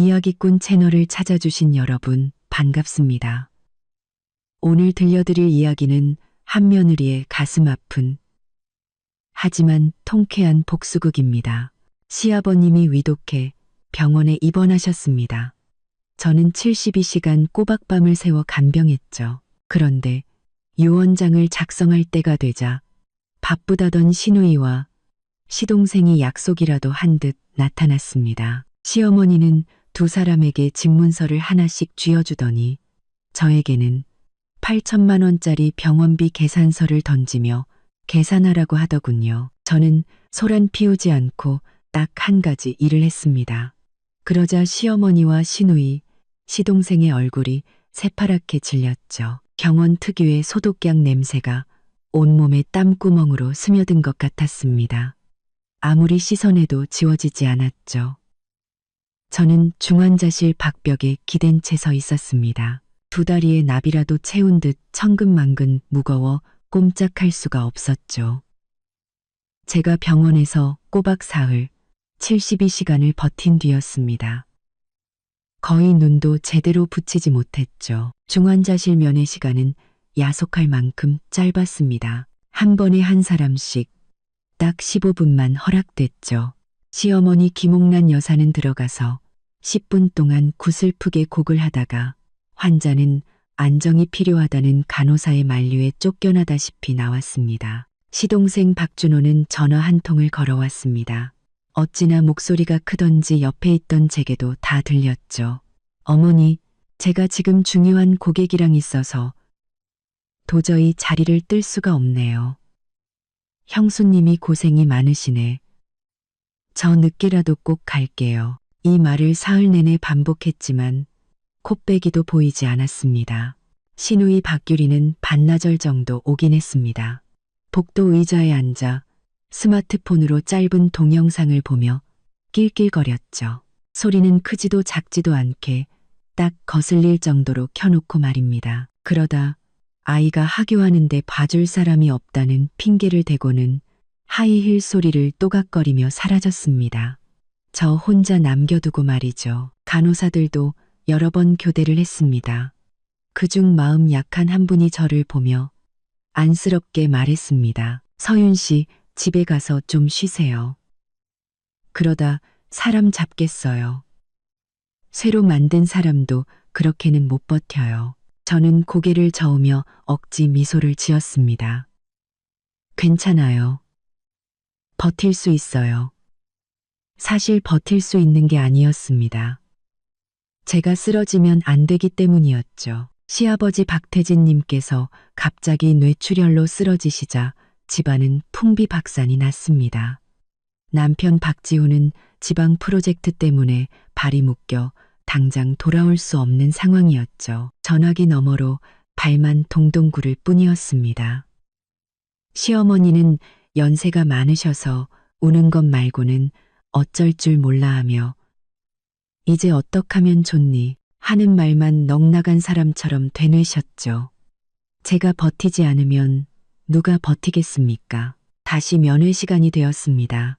이야기꾼 채널을 찾아주신 여러분, 반갑습니다. 오늘 들려드릴 이야기는 한며느리의 가슴 아픈 하지만 통쾌한 복수극입니다. 시아버님이 위독해 병원에 입원하셨습니다. 저는 72시간 꼬박밤을 새워 간병했죠. 그런데 유언장을 작성할 때가 되자 바쁘다던 시누이와 시동생이 약속이라도 한 듯 나타났습니다. 시어머니는 두 사람에게 집문서를 하나씩 쥐어주더니 저에게는 8천만 원짜리 병원비 계산서를 던지며 계산하라고 하더군요. 저는 소란 피우지 않고 딱 한 가지 일을 했습니다. 그러자 시어머니와 시누이, 시동생의 얼굴이 새파랗게 질렸죠. 병원 특유의 소독약 냄새가 온몸에 땀구멍으로 스며든 것 같았습니다. 아무리 씻어내도 지워지지 않았죠. 저는 중환자실 박벽에 기댄 채 서 있었습니다. 두 다리에 나비라도 채운 듯 천근만근 무거워 꼼짝할 수가 없었죠. 제가 병원에서 꼬박 사흘 72시간을 버틴 뒤였습니다. 거의 눈도 제대로 붙이지 못했죠. 중환자실 면회 시간은 야속할 만큼 짧았습니다. 한 번에 한 사람씩 딱 15분만 허락됐죠. 시어머니 김옥란 여사는 들어가서 10분 동안 구슬프게 곡을 하다가 환자는 안정이 필요하다는 간호사의 만류에 쫓겨나다시피 나왔습니다. 시동생 박준호는 전화 한 통을 걸어왔습니다. 어찌나 목소리가 크던지 옆에 있던 제게도 다 들렸죠. 어머니, 제가 지금 중요한 고객이랑 있어서 도저히 자리를 뜰 수가 없네요. 형수님이 고생이 많으시네. 저 늦게라도 꼭 갈게요. 이 말을 사흘 내내 반복했지만 콧배기도 보이지 않았습니다. 시누이 박규리는 반나절 정도 오긴 했습니다. 복도 의자에 앉아 스마트폰으로 짧은 동영상을 보며 낄낄거렸죠. 소리는 크지도 작지도 않게 딱 거슬릴 정도로 켜놓고 말입니다. 그러다 아이가 하교하는데 봐줄 사람이 없다는 핑계를 대고는 하이힐 소리를 또각거리며 사라졌습니다. 저 혼자 남겨두고 말이죠. 간호사들도 여러 번 교대를 했습니다. 그중 마음 약한 한 분이 저를 보며 안쓰럽게 말했습니다. 서윤 씨, 집에 가서 좀 쉬세요. 그러다 사람 잡겠어요. 새로 만든 사람도 그렇게는 못 버텨요. 저는 고개를 저으며 억지 미소를 지었습니다. 괜찮아요. 버틸 수 있어요. 사실 버틸 수 있는 게 아니었습니다. 제가 쓰러지면 안 되기 때문이었죠. 시아버지 박태진님께서 갑자기 뇌출혈로 쓰러지시자 집안은 풍비박산이 났습니다. 남편 박지훈은 지방 프로젝트 때문에 발이 묶여 당장 돌아올 수 없는 상황이었죠. 전화기 너머로 발만 동동 구를 뿐이었습니다. 시어머니는 연세가 많으셔서 우는 것 말고는 어쩔 줄 몰라 하며 이제 어떡하면 좋니 하는 말만 넋나간 사람처럼 되뇌셨죠. 제가 버티지 않으면 누가 버티겠습니까? 다시 면회 시간이 되었습니다.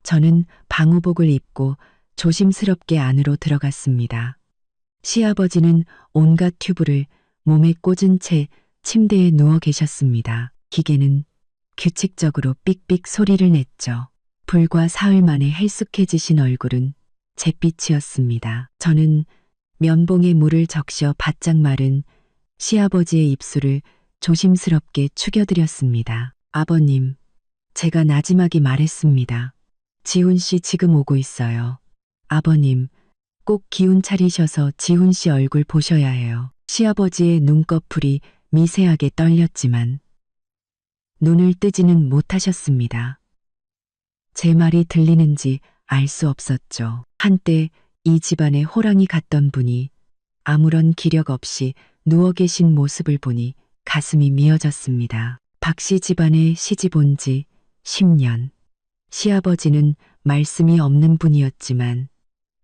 저는 방호복을 입고 조심스럽게 안으로 들어갔습니다. 시아버지는 온갖 튜브를 몸에 꽂은 채 침대에 누워 계셨습니다. 기계는 규칙적으로 삑삑 소리를 냈죠. 불과 사흘 만에 헬쑥해지신 얼굴은 잿빛이었습니다. 저는 면봉에 물을 적셔 바짝 마른 시아버지의 입술을 조심스럽게 축여드렸습니다. 아버님, 제가 나지막이 말했습니다. 지훈 씨 지금 오고 있어요. 아버님, 꼭 기운 차리셔서 지훈 씨 얼굴 보셔야 해요. 시아버지의 눈꺼풀이 미세하게 떨렸지만 눈을 뜨지는 못하셨습니다. 제 말이 들리는지 알 수 없었죠. 한때 이 집안에 호랑이 같던 분이 아무런 기력 없이 누워 계신 모습을 보니 가슴이 미어졌습니다. 박씨 집안에 시집 온 지 10년. 시아버지는 말씀이 없는 분이었지만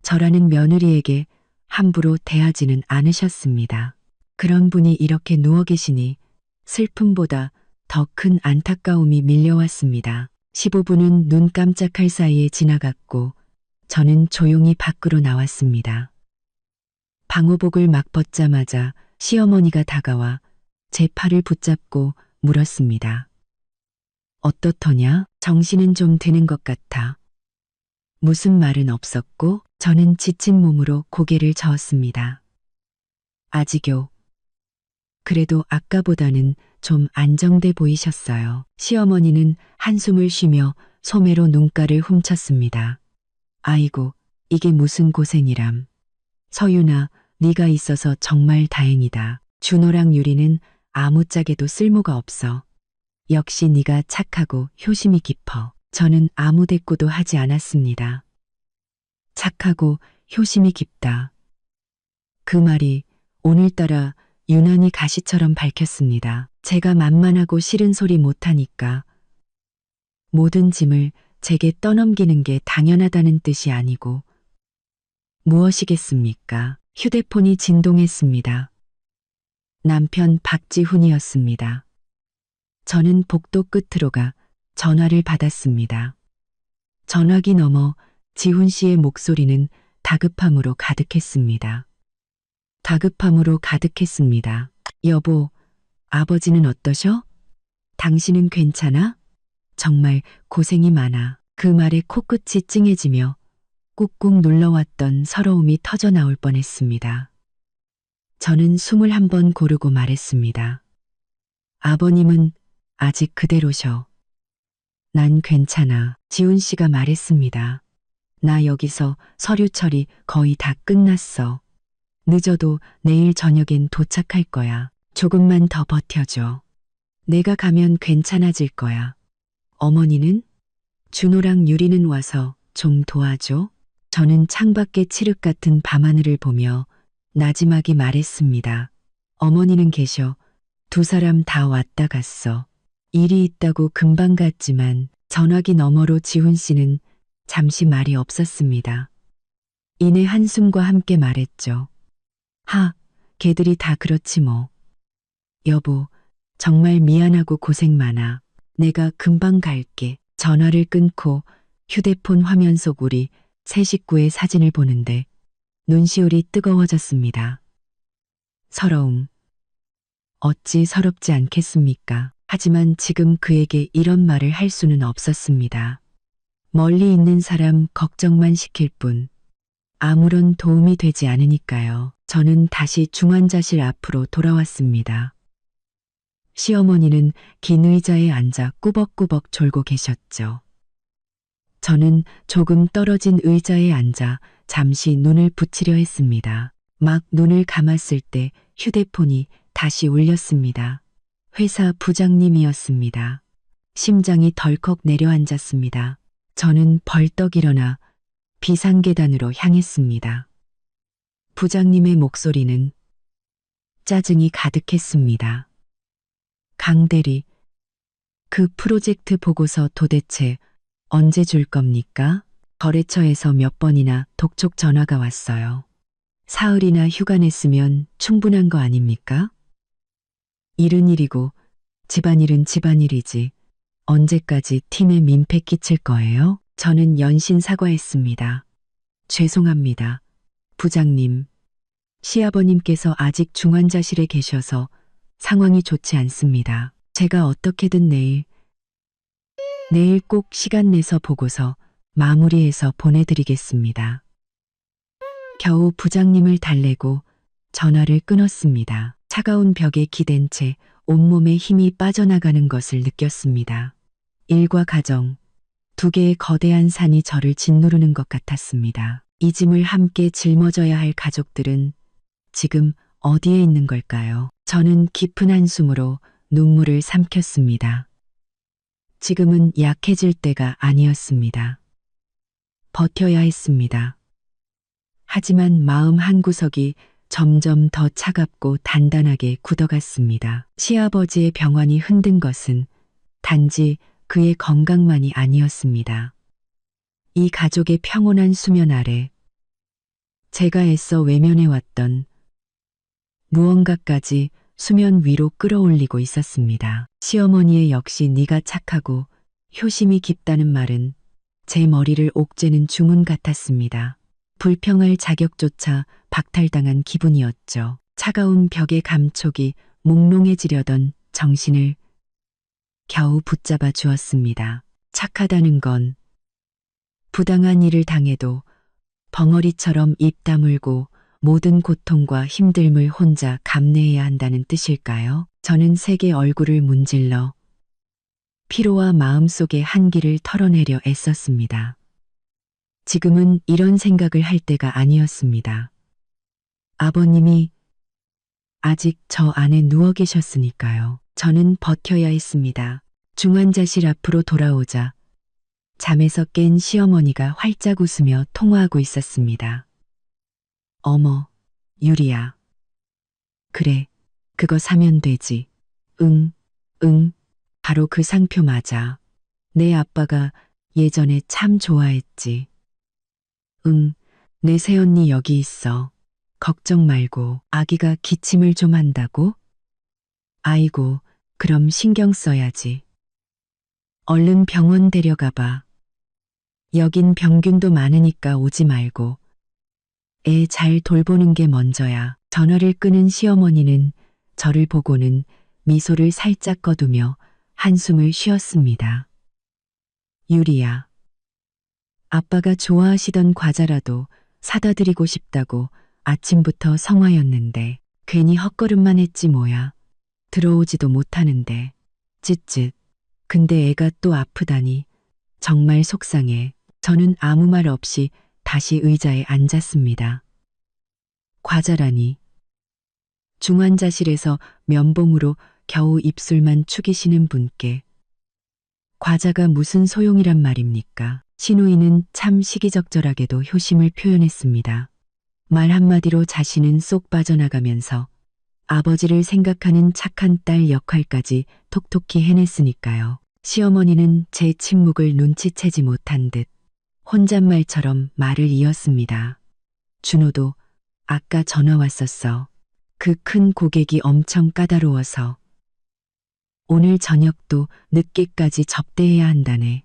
저라는 며느리에게 함부로 대하지는 않으셨습니다. 그런 분이 이렇게 누워 계시니 슬픔보다 더 큰 안타까움이 밀려왔습니다. 15분은 눈 깜짝할 사이에 지나갔고 저는 조용히 밖으로 나왔습니다. 방호복을 막 벗자마자 시어머니가 다가와 제 팔을 붙잡고 물었습니다. 어떻더냐? 정신은 좀 드는 것 같아. 무슨 말은 없었고 저는 지친 몸으로 고개를 저었습니다. 아직요. 그래도 아까보다는 좀 안정돼 보이셨어요. 시어머니는 한숨을 쉬며 소매로 눈가를 훔쳤습니다. 아이고, 이게 무슨 고생이람. 서윤아, 네가 있어서 정말 다행이다. 준호랑 유리는 아무짝에도 쓸모가 없어. 역시 네가 착하고 효심이 깊어. 저는 아무 대꾸도 하지 않았습니다. 착하고 효심이 깊다. 그 말이 오늘따라 유난히 가시처럼 밝혔습니다. 제가 만만하고 싫은 소리 못하니까 모든 짐을 제게 떠넘기는 게 당연하다는 뜻이 아니고 무엇이겠습니까? 휴대폰이 진동했습니다. 남편 박지훈이었습니다. 저는 복도 끝으로 가 전화를 받았습니다. 전화기 너머 지훈 씨의 목소리는 다급함으로 가득했습니다. 다급함으로 가득했습니다. 여보, 아버지는 어떠셔? 당신은 괜찮아? 정말 고생이 많아. 그 말에 코끝이 찡해지며 꾹꾹 눌러왔던 서러움이 터져 나올 뻔했습니다. 저는 숨을 한번 고르고 말했습니다. 아버님은 아직 그대로셔. 난 괜찮아. 지훈 씨가 말했습니다. 나 여기서 서류 처리 거의 다 끝났어. 늦어도 내일 저녁엔 도착할 거야. 조금만 더 버텨줘. 내가 가면 괜찮아질 거야. 어머니는? 준호랑 유리는 와서 좀 도와줘. 저는 창밖의 칠흑 같은 밤하늘을 보며 나지막이 말했습니다. 어머니는 계셔. 두 사람 다 왔다 갔어. 일이 있다고 금방 갔지만 전화기 너머로 지훈 씨는 잠시 말이 없었습니다. 이내 한숨과 함께 말했죠. 걔들이 다 그렇지 뭐. 여보, 정말 미안하고 고생 많아. 내가 금방 갈게. 전화를 끊고 휴대폰 화면 속 우리 세 식구의 사진을 보는데 눈시울이 뜨거워졌습니다. 서러움. 어찌 서럽지 않겠습니까? 하지만 지금 그에게 이런 말을 할 수는 없었습니다. 멀리 있는 사람 걱정만 시킬 뿐 아무런 도움이 되지 않으니까요. 저는 다시 중환자실 앞으로 돌아왔습니다. 시어머니는 긴 의자에 앉아 꾸벅꾸벅 졸고 계셨죠. 저는 조금 떨어진 의자에 앉아 잠시 눈을 붙이려 했습니다. 막 눈을 감았을 때 휴대폰이 다시 울렸습니다. 회사 부장님이었습니다. 심장이 덜컥 내려앉았습니다. 저는 벌떡 일어나 비상계단으로 향했습니다. 부장님의 목소리는 짜증이 가득했습니다. 강 대리, 그 프로젝트 보고서 도대체 언제 줄 겁니까? 거래처에서 몇 번이나 독촉 전화가 왔어요. 사흘이나 휴가 냈으면 충분한 거 아닙니까? 일은 일이고 집안일은 집안일이지 언제까지 팀에 민폐 끼칠 거예요? 저는 연신 사과했습니다. 죄송합니다. 부장님, 시아버님께서 아직 중환자실에 계셔서 상황이 좋지 않습니다. 제가 어떻게든 내일 꼭 시간 내서 보고서 마무리해서 보내드리겠습니다. 겨우 부장님을 달래고 전화를 끊었습니다. 차가운 벽에 기댄 채 온몸에 힘이 빠져나가는 것을 느꼈습니다. 일과 가정, 두 개의 거대한 산이 저를 짓누르는 것 같았습니다. 이 짐을 함께 짊어져야 할 가족들은 지금 어디에 있는 걸까요? 저는 깊은 한숨으로 눈물을 삼켰습니다. 지금은 약해질 때가 아니었습니다. 버텨야 했습니다. 하지만 마음 한구석이 점점 더 차갑고 단단하게 굳어갔습니다. 시아버지의 병환이 흔든 것은 단지 그의 건강만이 아니었습니다. 이 가족의 평온한 수면 아래 제가 애써 외면해왔던 무언가까지 수면 위로 끌어올리고 있었습니다. 시어머니의 역시 네가 착하고 효심이 깊다는 말은 제 머리를 옥죄는 주문 같았습니다. 불평할 자격조차 박탈당한 기분이었죠. 차가운 벽의 감촉이 몽롱해지려던 정신을 겨우 붙잡아 주었습니다. 착하다는 건 부당한 일을 당해도 벙어리처럼 입 다물고 모든 고통과 힘듦을 혼자 감내해야 한다는 뜻일까요? 저는 세게 얼굴을 문질러 피로와 마음속의 한기를 털어내려 애썼습니다. 지금은 이런 생각을 할 때가 아니었습니다. 아버님이 아직 저 안에 누워 계셨으니까요. 저는 버텨야 했습니다. 중환자실 앞으로 돌아오자 잠에서 깬 시어머니가 활짝 웃으며 통화하고 있었습니다. 어머, 유리야. 그래, 그거 사면 되지. 응, 응, 바로 그 상표 맞아. 내 아빠가 예전에 참 좋아했지. 응, 내 새언니 여기 있어. 걱정 말고. 아기가 기침을 좀 한다고? 아이고, 그럼 신경 써야지. 얼른 병원 데려가 봐. 여긴 병균도 많으니까 오지 말고. 애 잘 돌보는 게 먼저야. 전화를 끊은 시어머니는 저를 보고는 미소를 살짝 거두며 한숨을 쉬었습니다. 유리야. 아빠가 좋아하시던 과자라도 사다 드리고 싶다고 아침부터 성화였는데 괜히 헛걸음만 했지 뭐야. 들어오지도 못하는데. 쯧쯧. 근데 애가 또 아프다니. 정말 속상해. 저는 아무 말 없이 다시 의자에 앉았습니다. 과자라니. 중환자실에서 면봉으로 겨우 입술만 축이시는 분께 과자가 무슨 소용이란 말입니까? 신우이는 참 시기적절하게도 효심을 표현했습니다. 말 한마디로 자신은 쏙 빠져나가면서 아버지를 생각하는 착한 딸 역할까지 톡톡히 해냈으니까요. 시어머니는 제 침묵을 눈치채지 못한 듯 혼잣말처럼 말을 이었습니다. 준호도 아까 전화 왔었어. 그 큰 고객이 엄청 까다로워서 오늘 저녁도 늦게까지 접대해야 한다네.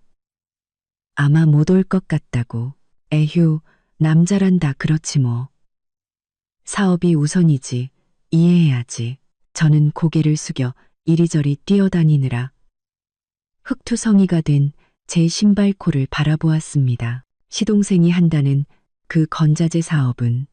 아마 못 올 것 같다고. 에휴, 남자란 다 그렇지 뭐. 사업이 우선이지. 이해해야지. 저는 고개를 숙여 이리저리 뛰어다니느라 흙투성이가 된 제 신발코를 바라보았습니다. 시동생이 한다는 그 건자재 사업은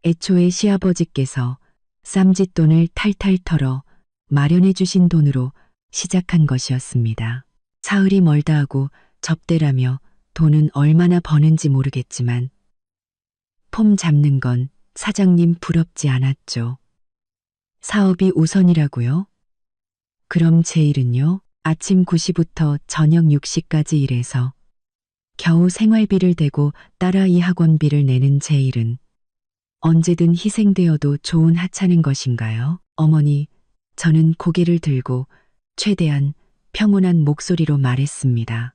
애초에 시아버지께서 쌈짓돈을 탈탈 털어 마련해 주신 돈으로 시작한 것이었습니다. 사흘이 멀다 하고 접대라며 돈은 얼마나 버는지 모르겠지만 폼 잡는 건 사장님 부럽지 않았죠. 사업이 우선이라고요? 그럼 제 일은요? 아침 9시부터 저녁 6시까지 일해서 겨우 생활비를 대고 딸아이 학원비를 내는 제 일은 언제든 희생되어도 좋은 하찮은 것인가요? 어머니, 저는 고개를 들고 최대한 평온한 목소리로 말했습니다.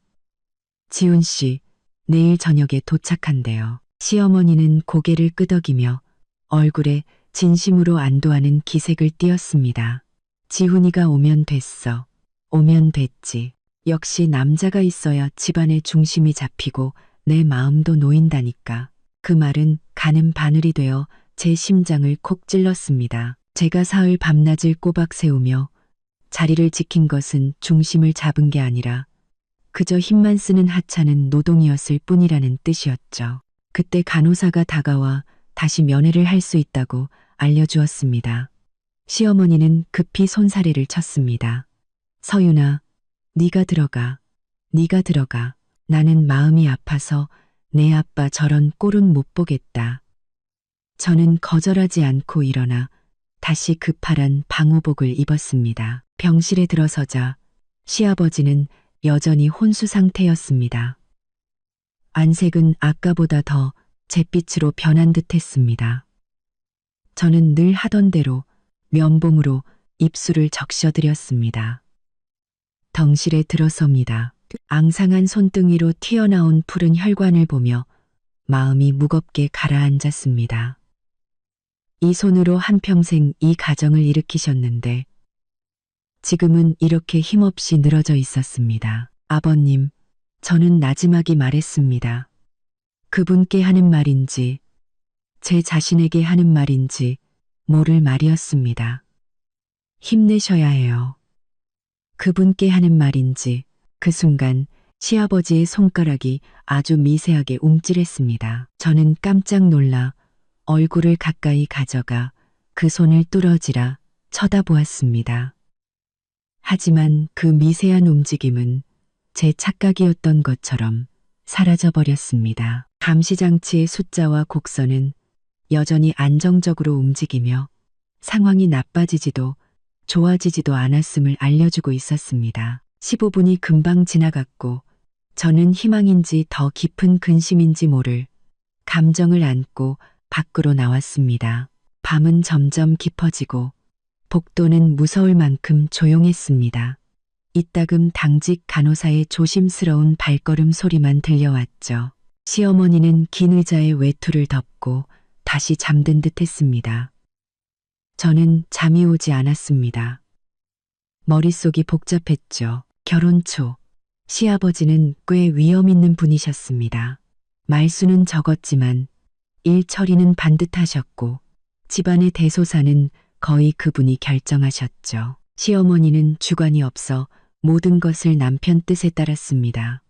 지훈 씨, 내일 저녁에 도착한대요. 시어머니는 고개를 끄덕이며 얼굴에 진심으로 안도하는 기색을 띠었습니다. 지훈이가 오면 됐어. 오면 됐지. 역시 남자가 있어야 집안의 중심이 잡히고 내 마음도 놓인다니까. 그 말은 가는 바늘이 되어 제 심장을 콕 찔렀습니다. 제가 사흘 밤낮을 꼬박 세우며 자리를 지킨 것은 중심을 잡은 게 아니라 그저 힘만 쓰는 하찮은 노동이었을 뿐이라는 뜻이었죠. 그때 간호사가 다가와 다시 면회를 할 수 있다고 알려주었습니다. 시어머니는 급히 손사래를 쳤습니다. 서윤아, 네가 들어가. 네가 들어가. 나는 마음이 아파서 내 아빠 저런 꼴은 못 보겠다. 저는 거절하지 않고 일어나 다시 그 파란 방호복을 입었습니다. 병실에 들어서자 시아버지는 여전히 혼수 상태였습니다. 안색은 아까보다 더 잿빛으로 변한 듯 했습니다. 저는 늘 하던 대로 면봉으로 입술을 적셔드렸습니다. 덩실에 들어섭니다. 앙상한 손등위로 튀어나온 푸른 혈관을 보며 마음이 무겁게 가라앉았습니다. 이 손으로 한평생 이 가정을 일으키셨는데 지금은 이렇게 힘없이 늘어져 있었습니다. 아버님, 저는 나지막이 말했습니다. 그분께 하는 말인지 제 자신에게 하는 말인지 모를 말이었습니다. 힘내셔야 해요. 그분께 하는 말인지 그 순간 시아버지의 손가락이 아주 미세하게 움찔했습니다. 저는 깜짝 놀라 얼굴을 가까이 가져가 그 손을 뚫어지라 쳐다보았습니다. 하지만 그 미세한 움직임은 제 착각이었던 것처럼 사라져버렸습니다. 감시장치의 숫자와 곡선은 여전히 안정적으로 움직이며 상황이 나빠지지도 좋아지지도 않았음을 알려주고 있었습니다. 15분이 금방 지나갔고 저는 희망인지 더 깊은 근심인지 모를 감정을 안고 밖으로 나왔습니다. 밤은 점점 깊어지고 복도는 무서울 만큼 조용했습니다. 이따금 당직 간호사의 조심스러운 발걸음 소리만 들려왔죠. 시어머니는 긴 의자에 외투를 덮고 다시 잠든 듯 했습니다. 저는 잠이 오지 않았습니다. 머릿속이 복잡했죠. 결혼 초 시아버지는 꽤 위험 있는 분이셨습니다. 말수는 적었지만 일 처리는 반듯하셨고 집안의 대소사는 거의 그분이 결정하셨죠. 시어머니는 주관이 없어 모든 것을 남편 뜻에 따랐습니다.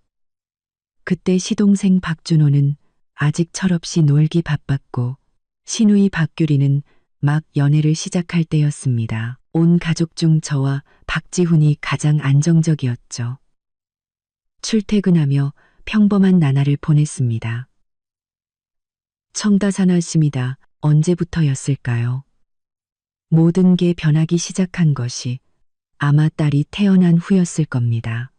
그때 시동생 박준호는 아직 철없이 놀기 바빴고 시누이 박규리는 막 연애를 시작할 때였습니다. 온 가족 중 저와 박지훈이 가장 안정적이었죠. 출퇴근하며 평범한 나날을 보냈습니다. 청다사나십니다. 언제부터였을까요? 모든 게 변하기 시작한 것이 아마 딸이 태어난 후였을 겁니다.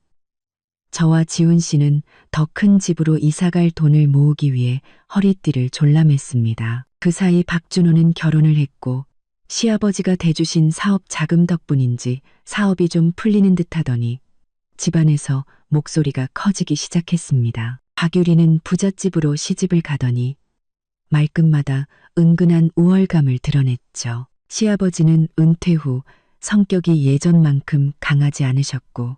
저와 지훈 씨는 더 큰 집으로 이사갈 돈을 모으기 위해 허리띠를 졸라맸습니다. 그 사이 박준호는 결혼을 했고 시아버지가 대주신 사업 자금 덕분인지 사업이 좀 풀리는 듯 하더니 집안에서 목소리가 커지기 시작했습니다. 박유리는 부잣집으로 시집을 가더니 말끝마다 은근한 우월감을 드러냈죠. 시아버지는 은퇴 후 성격이 예전만큼 강하지 않으셨고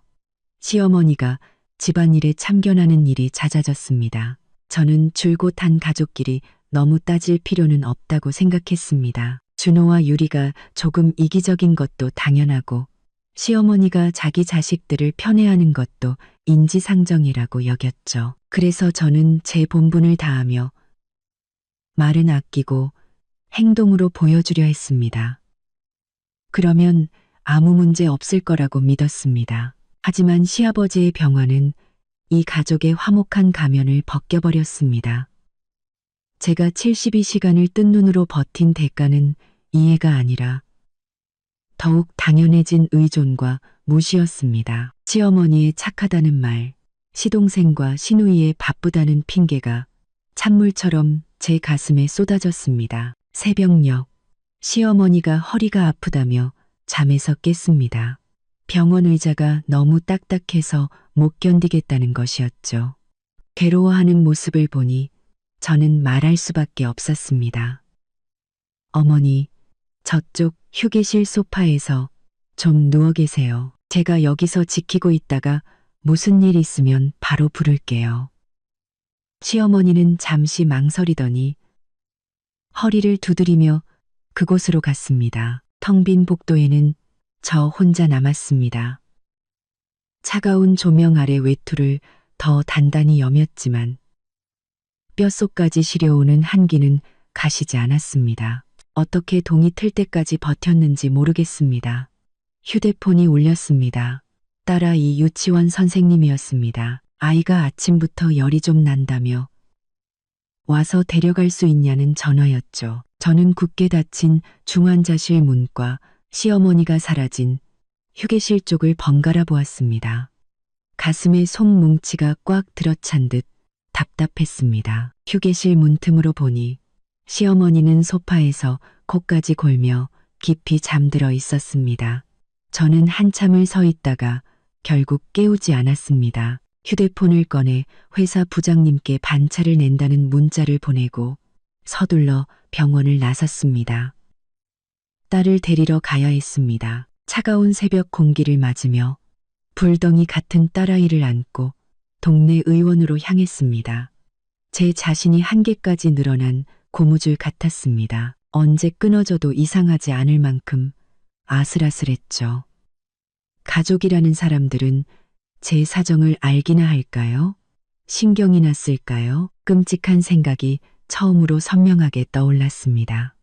시어머니가 집안일에 참견하는 일이 잦아졌습니다. 저는 줄곧 한 가족끼리 너무 따질 필요는 없다고 생각했습니다. 준호와 유리가 조금 이기적인 것도 당연하고 시어머니가 자기 자식들을 편애하는 것도 인지상정이라고 여겼죠. 그래서 저는 제 본분을 다하며 말은 아끼고 행동으로 보여주려 했습니다. 그러면 아무 문제 없을 거라고 믿었습니다. 하지만 시아버지의 병화는 이 가족의 화목한 가면을 벗겨버렸습니다. 제가 72시간을 뜬 눈으로 버틴 대가는 이해가 아니라 더욱 당연해진 의존과 무시였습니다. 시어머니의 착하다는 말, 시동생과 시누이의 바쁘다는 핑계가 찬물처럼 제 가슴에 쏟아졌습니다. 새벽녘, 시어머니가 허리가 아프다며 잠에서 깼습니다. 병원 의자가 너무 딱딱해서 못 견디겠다는 것이었죠. 괴로워하는 모습을 보니 저는 말할 수밖에 없었습니다. 어머니, 저쪽 휴게실 소파에서 좀 누워 계세요. 제가 여기서 지키고 있다가 무슨 일 있으면 바로 부를게요. 시어머니는 잠시 망설이더니 허리를 두드리며 그곳으로 갔습니다. 텅 빈 복도에는 저 혼자 남았습니다. 차가운 조명 아래 외투를 더 단단히 여몄지만 뼛속까지 시려오는 한기는 가시지 않았습니다. 어떻게 동이 틀 때까지 버텼는지 모르겠습니다. 휴대폰이 울렸습니다. 딸아이 유치원 선생님이었습니다. 아이가 아침부터 열이 좀 난다며 와서 데려갈 수 있냐는 전화였죠. 저는 굳게 닫힌 중환자실 문과 시어머니가 사라진 휴게실 쪽을 번갈아 보았습니다. 가슴에 손뭉치가 꽉 들어찬 듯 답답했습니다. 휴게실 문틈으로 보니 시어머니는 소파에서 코까지 골며 깊이 잠들어 있었습니다. 저는 한참을 서 있다가 결국 깨우지 않았습니다. 휴대폰을 꺼내 회사 부장님께 반차를 낸다는 문자를 보내고 서둘러 병원을 나섰습니다. 딸을 데리러 가야 했습니다. 차가운 새벽 공기를 맞으며 불덩이 같은 딸아이를 안고 동네 의원으로 향했습니다. 제 자신이 한계까지 늘어난 고무줄 같았습니다. 언제 끊어져도 이상하지 않을 만큼 아슬아슬했죠. 가족이라는 사람들은 제 사정을 알기나 할까요? 신경이 났을까요? 끔찍한 생각이 처음으로 선명하게 떠올랐습니다.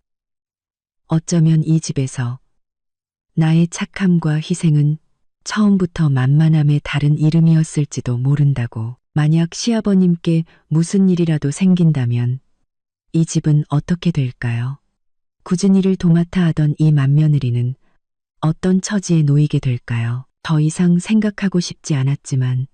어쩌면 이 집에서 나의 착함과 희생은 처음부터 만만함의 다른 이름이었을지도 모른다고. 만약 시아버님께 무슨 일이라도 생긴다면 이 집은 어떻게 될까요? 굳은 일을 도맡아 하던 이 맏며느리는 어떤 처지에 놓이게 될까요? 더 이상 생각하고 싶지 않았지만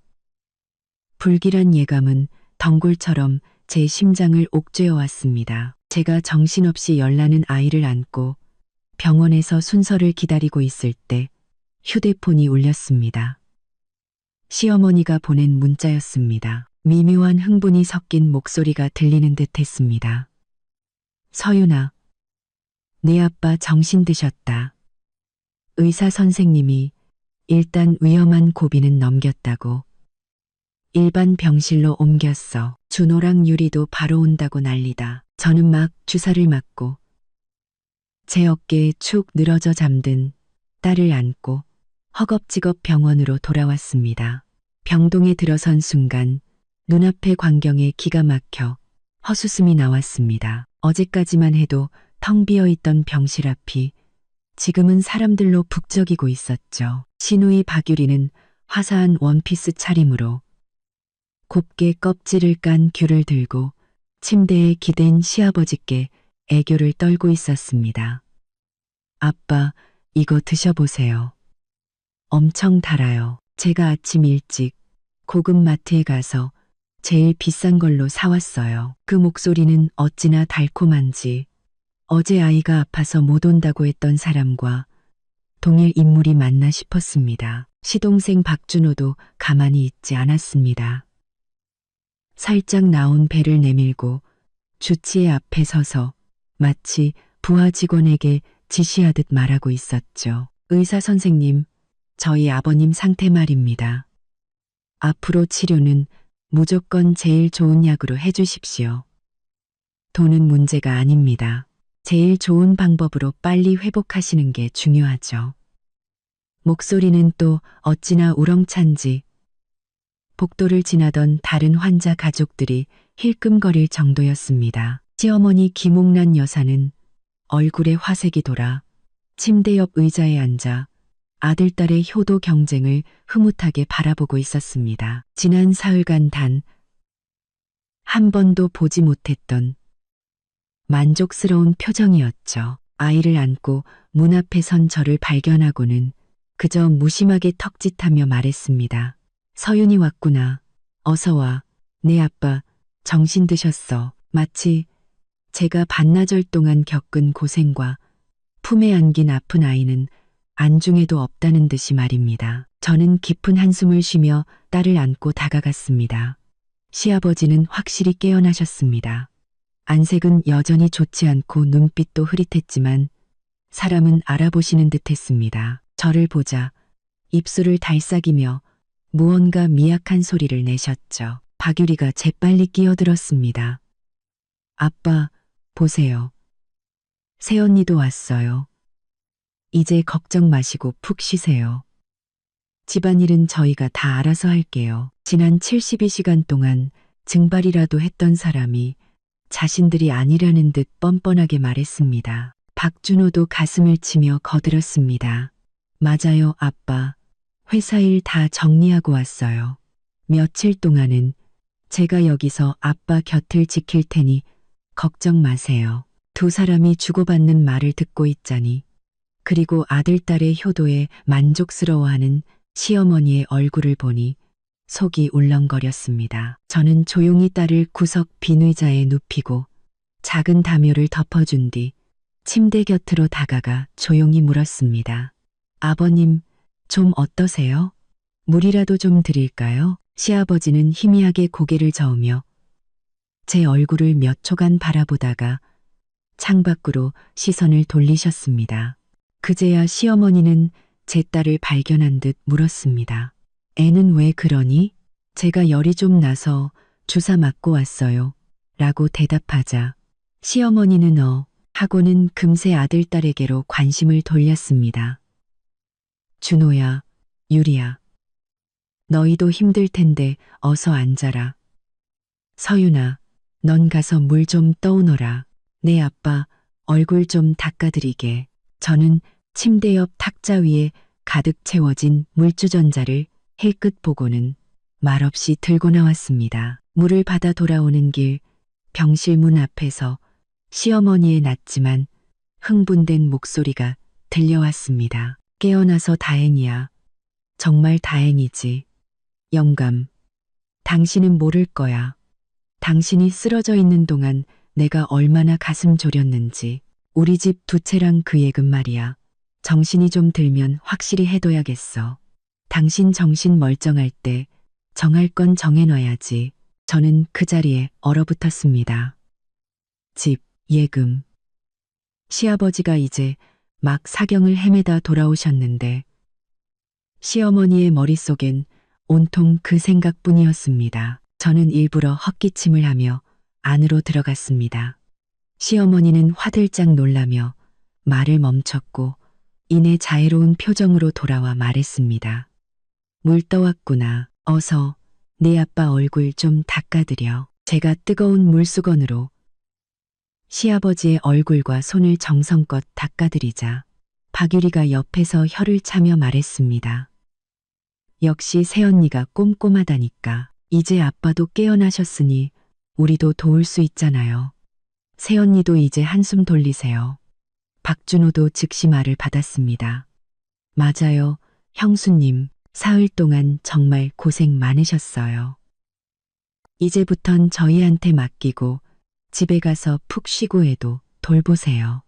불길한 예감은 덩굴처럼 제 심장을 옥죄어 왔습니다. 제가 정신없이 열나는 아이를 안고 병원에서 순서를 기다리고 있을 때 휴대폰이 울렸습니다. 시어머니가 보낸 문자였습니다. 미묘한 흥분이 섞인 목소리가 들리는 듯 했습니다. 서윤아, 네 아빠 정신 드셨다. 의사 선생님이 일단 위험한 고비는 넘겼다고. 일반 병실로 옮겼어. 준호랑 유리도 바로 온다고 난리다. 저는 막 주사를 맞고 제 어깨에 축 늘어져 잠든 딸을 안고 허겁지겁 병원으로 돌아왔습니다. 병동에 들어선 순간 눈앞의 광경에 기가 막혀 헛웃음이 나왔습니다. 어제까지만 해도 텅 비어 있던 병실 앞이 지금은 사람들로 북적이고 있었죠. 시누이 박유리는 화사한 원피스 차림으로 곱게 껍질을 깐 귤을 들고 침대에 기댄 시아버지께 애교를 떨고 있었습니다. 아빠, 이거 드셔보세요. 엄청 달아요. 제가 아침 일찍 고급 마트에 가서 제일 비싼 걸로 사왔어요. 그 목소리는 어찌나 달콤한지 어제 아이가 아파서 못 온다고 했던 사람과 동일 인물이 맞나 싶었습니다. 시동생 박준호도 가만히 있지 않았습니다. 살짝 나온 배를 내밀고 주치의 앞에 서서 마치 부하 직원에게 지시하듯 말하고 있었죠. 의사 선생님, 저희 아버님 상태 말입니다. 앞으로 치료는 무조건 제일 좋은 약으로 해주십시오. 돈은 문제가 아닙니다. 제일 좋은 방법으로 빨리 회복하시는 게 중요하죠. 목소리는 또 어찌나 우렁찬지 복도를 지나던 다른 환자 가족들이 힐끔거릴 정도였습니다. 시어머니 김옥란 여사는 얼굴에 화색이 돌아 침대 옆 의자에 앉아 아들딸의 효도 경쟁을 흐뭇하게 바라보고 있었습니다. 지난 사흘간 단 한 번도 보지 못했던 만족스러운 표정이었죠. 아이를 안고 문 앞에 선 저를 발견하고는 그저 무심하게 턱짓하며 말했습니다. 서윤이 왔구나. 어서 와. 네 아빠, 정신 드셨어. 마치 제가 반나절 동안 겪은 고생과 품에 안긴 아픈 아이는 안중에도 없다는 듯이 말입니다. 저는 깊은 한숨을 쉬며 딸을 안고 다가갔습니다. 시아버지는 확실히 깨어나셨습니다. 안색은 여전히 좋지 않고 눈빛도 흐릿했지만 사람은 알아보시는 듯 했습니다. 저를 보자 입술을 달싹이며 무언가 미약한 소리를 내셨죠. 박유리가 재빨리 끼어들었습니다. 아빠, 보세요. 새언니도 왔어요. 이제 걱정 마시고 푹 쉬세요. 집안일은 저희가 다 알아서 할게요. 지난 72시간 동안 증발이라도 했던 사람이 자신들이 아니라는 듯 뻔뻔하게 말했습니다. 박준호도 가슴을 치며 거들었습니다. 맞아요, 아빠. 회사 일 다 정리하고 왔어요. 며칠 동안은 제가 여기서 아빠 곁을 지킬 테니 걱정 마세요. 두 사람이 주고받는 말을 듣고 있자니 그리고 아들딸의 효도에 만족스러워하는 시어머니의 얼굴을 보니 속이 울렁거렸습니다. 저는 조용히 딸을 구석 빈 의자에 눕히고 작은 담요를 덮어준 뒤 침대 곁으로 다가가 조용히 물었습니다. 아버님, 좀 어떠세요? 물이라도 좀 드릴까요? 시아버지는 희미하게 고개를 저으며 제 얼굴을 몇 초간 바라보다가 창밖으로 시선을 돌리셨습니다. 그제야 시어머니는 제 딸을 발견한 듯 물었습니다. 애는 왜 그러니? 제가 열이 좀 나서 주사 맞고 왔어요. 라고 대답하자 시어머니는 하고는 금세 아들딸에게로 관심을 돌렸습니다. 준호야, 유리야. 너희도 힘들 텐데 어서 앉아라. 서윤아, 넌 가서 물 좀 떠오너라. 내 아빠 얼굴 좀 닦아드리게. 저는 침대 옆 탁자 위에 가득 채워진 물주전자를 힐끗 보고는 말없이 들고 나왔습니다. 물을 받아 돌아오는 길 병실 문 앞에서 시어머니의 낮지만 흥분된 목소리가 들려왔습니다. 깨어나서 다행이야. 정말 다행이지. 영감, 당신은 모를 거야. 당신이 쓰러져 있는 동안 내가 얼마나 가슴 졸였는지. 우리 집 두 채랑 그 예금 말이야. 정신이 좀 들면 확실히 해둬야겠어. 당신 정신 멀쩡할 때 정할 건 정해놔야지. 저는 그 자리에 얼어붙었습니다. 집, 예금. 시아버지가 이제 막 사경을 헤매다 돌아오셨는데 시어머니의 머릿속엔 온통 그 생각뿐이었습니다. 저는 일부러 헛기침을 하며 안으로 들어갔습니다. 시어머니는 화들짝 놀라며 말을 멈췄고 이내 자애로운 표정으로 돌아와 말했습니다. 물 떠왔구나. 어서 네 아빠 얼굴 좀 닦아드려. 제가 뜨거운 물수건으로 시아버지의 얼굴과 손을 정성껏 닦아드리자 박유리가 옆에서 혀를 차며 말했습니다. 역시 새언니가 꼼꼼하다니까. 이제 아빠도 깨어나셨으니 우리도 도울 수 있잖아요. 새언니도 이제 한숨 돌리세요. 박준호도 즉시 말을 받았습니다. 맞아요, 형수님. 사흘 동안 정말 고생 많으셨어요. 이제부턴 저희한테 맡기고 집에 가서 푹 쉬고 해도 돌보세요.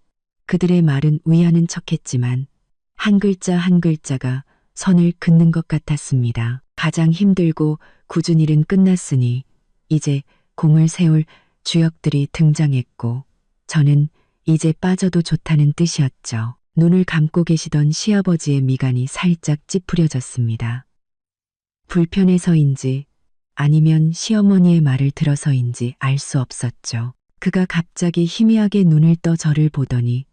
그들의 말은 위하는 척했지만 한 글자 한 글자가 선을 긋는 것 같았습니다. 가장 힘들고 굳은 일은 끝났으니 이제 공을 세울 주역들이 등장했고 저는 이제 빠져도 좋다는 뜻이었죠. 눈을 감고 계시던 시아버지의 미간이 살짝 찌푸려졌습니다. 불편해서인지 아니면 시어머니의 말을 들어서인지 알 수 없었죠. 그가 갑자기 희미하게 눈을 떠 저를 보더니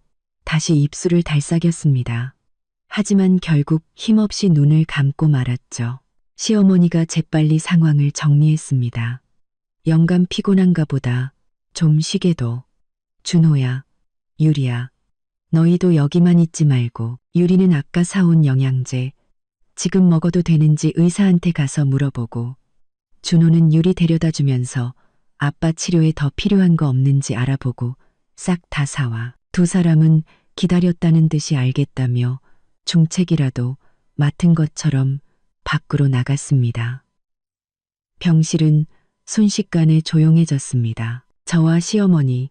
다시 입술을 달싹였습니다. 하지만 결국 힘없이 눈을 감고 말았죠. 시어머니가 재빨리 상황을 정리했습니다. 영감 피곤한가 보다. 좀 쉬게도. 준호야, 유리야. 너희도 여기만 있지 말고 유리는 아까 사온 영양제 지금 먹어도 되는지 의사한테 가서 물어보고 준호는 유리 데려다 주면서 아빠 치료에 더 필요한 거 없는지 알아보고 싹 다 사와. 두 사람은 기다렸다는 듯이 알겠다며 중책이라도 맡은 것처럼 밖으로 나갔습니다. 병실은 순식간에 조용해졌습니다. 저와 시어머니,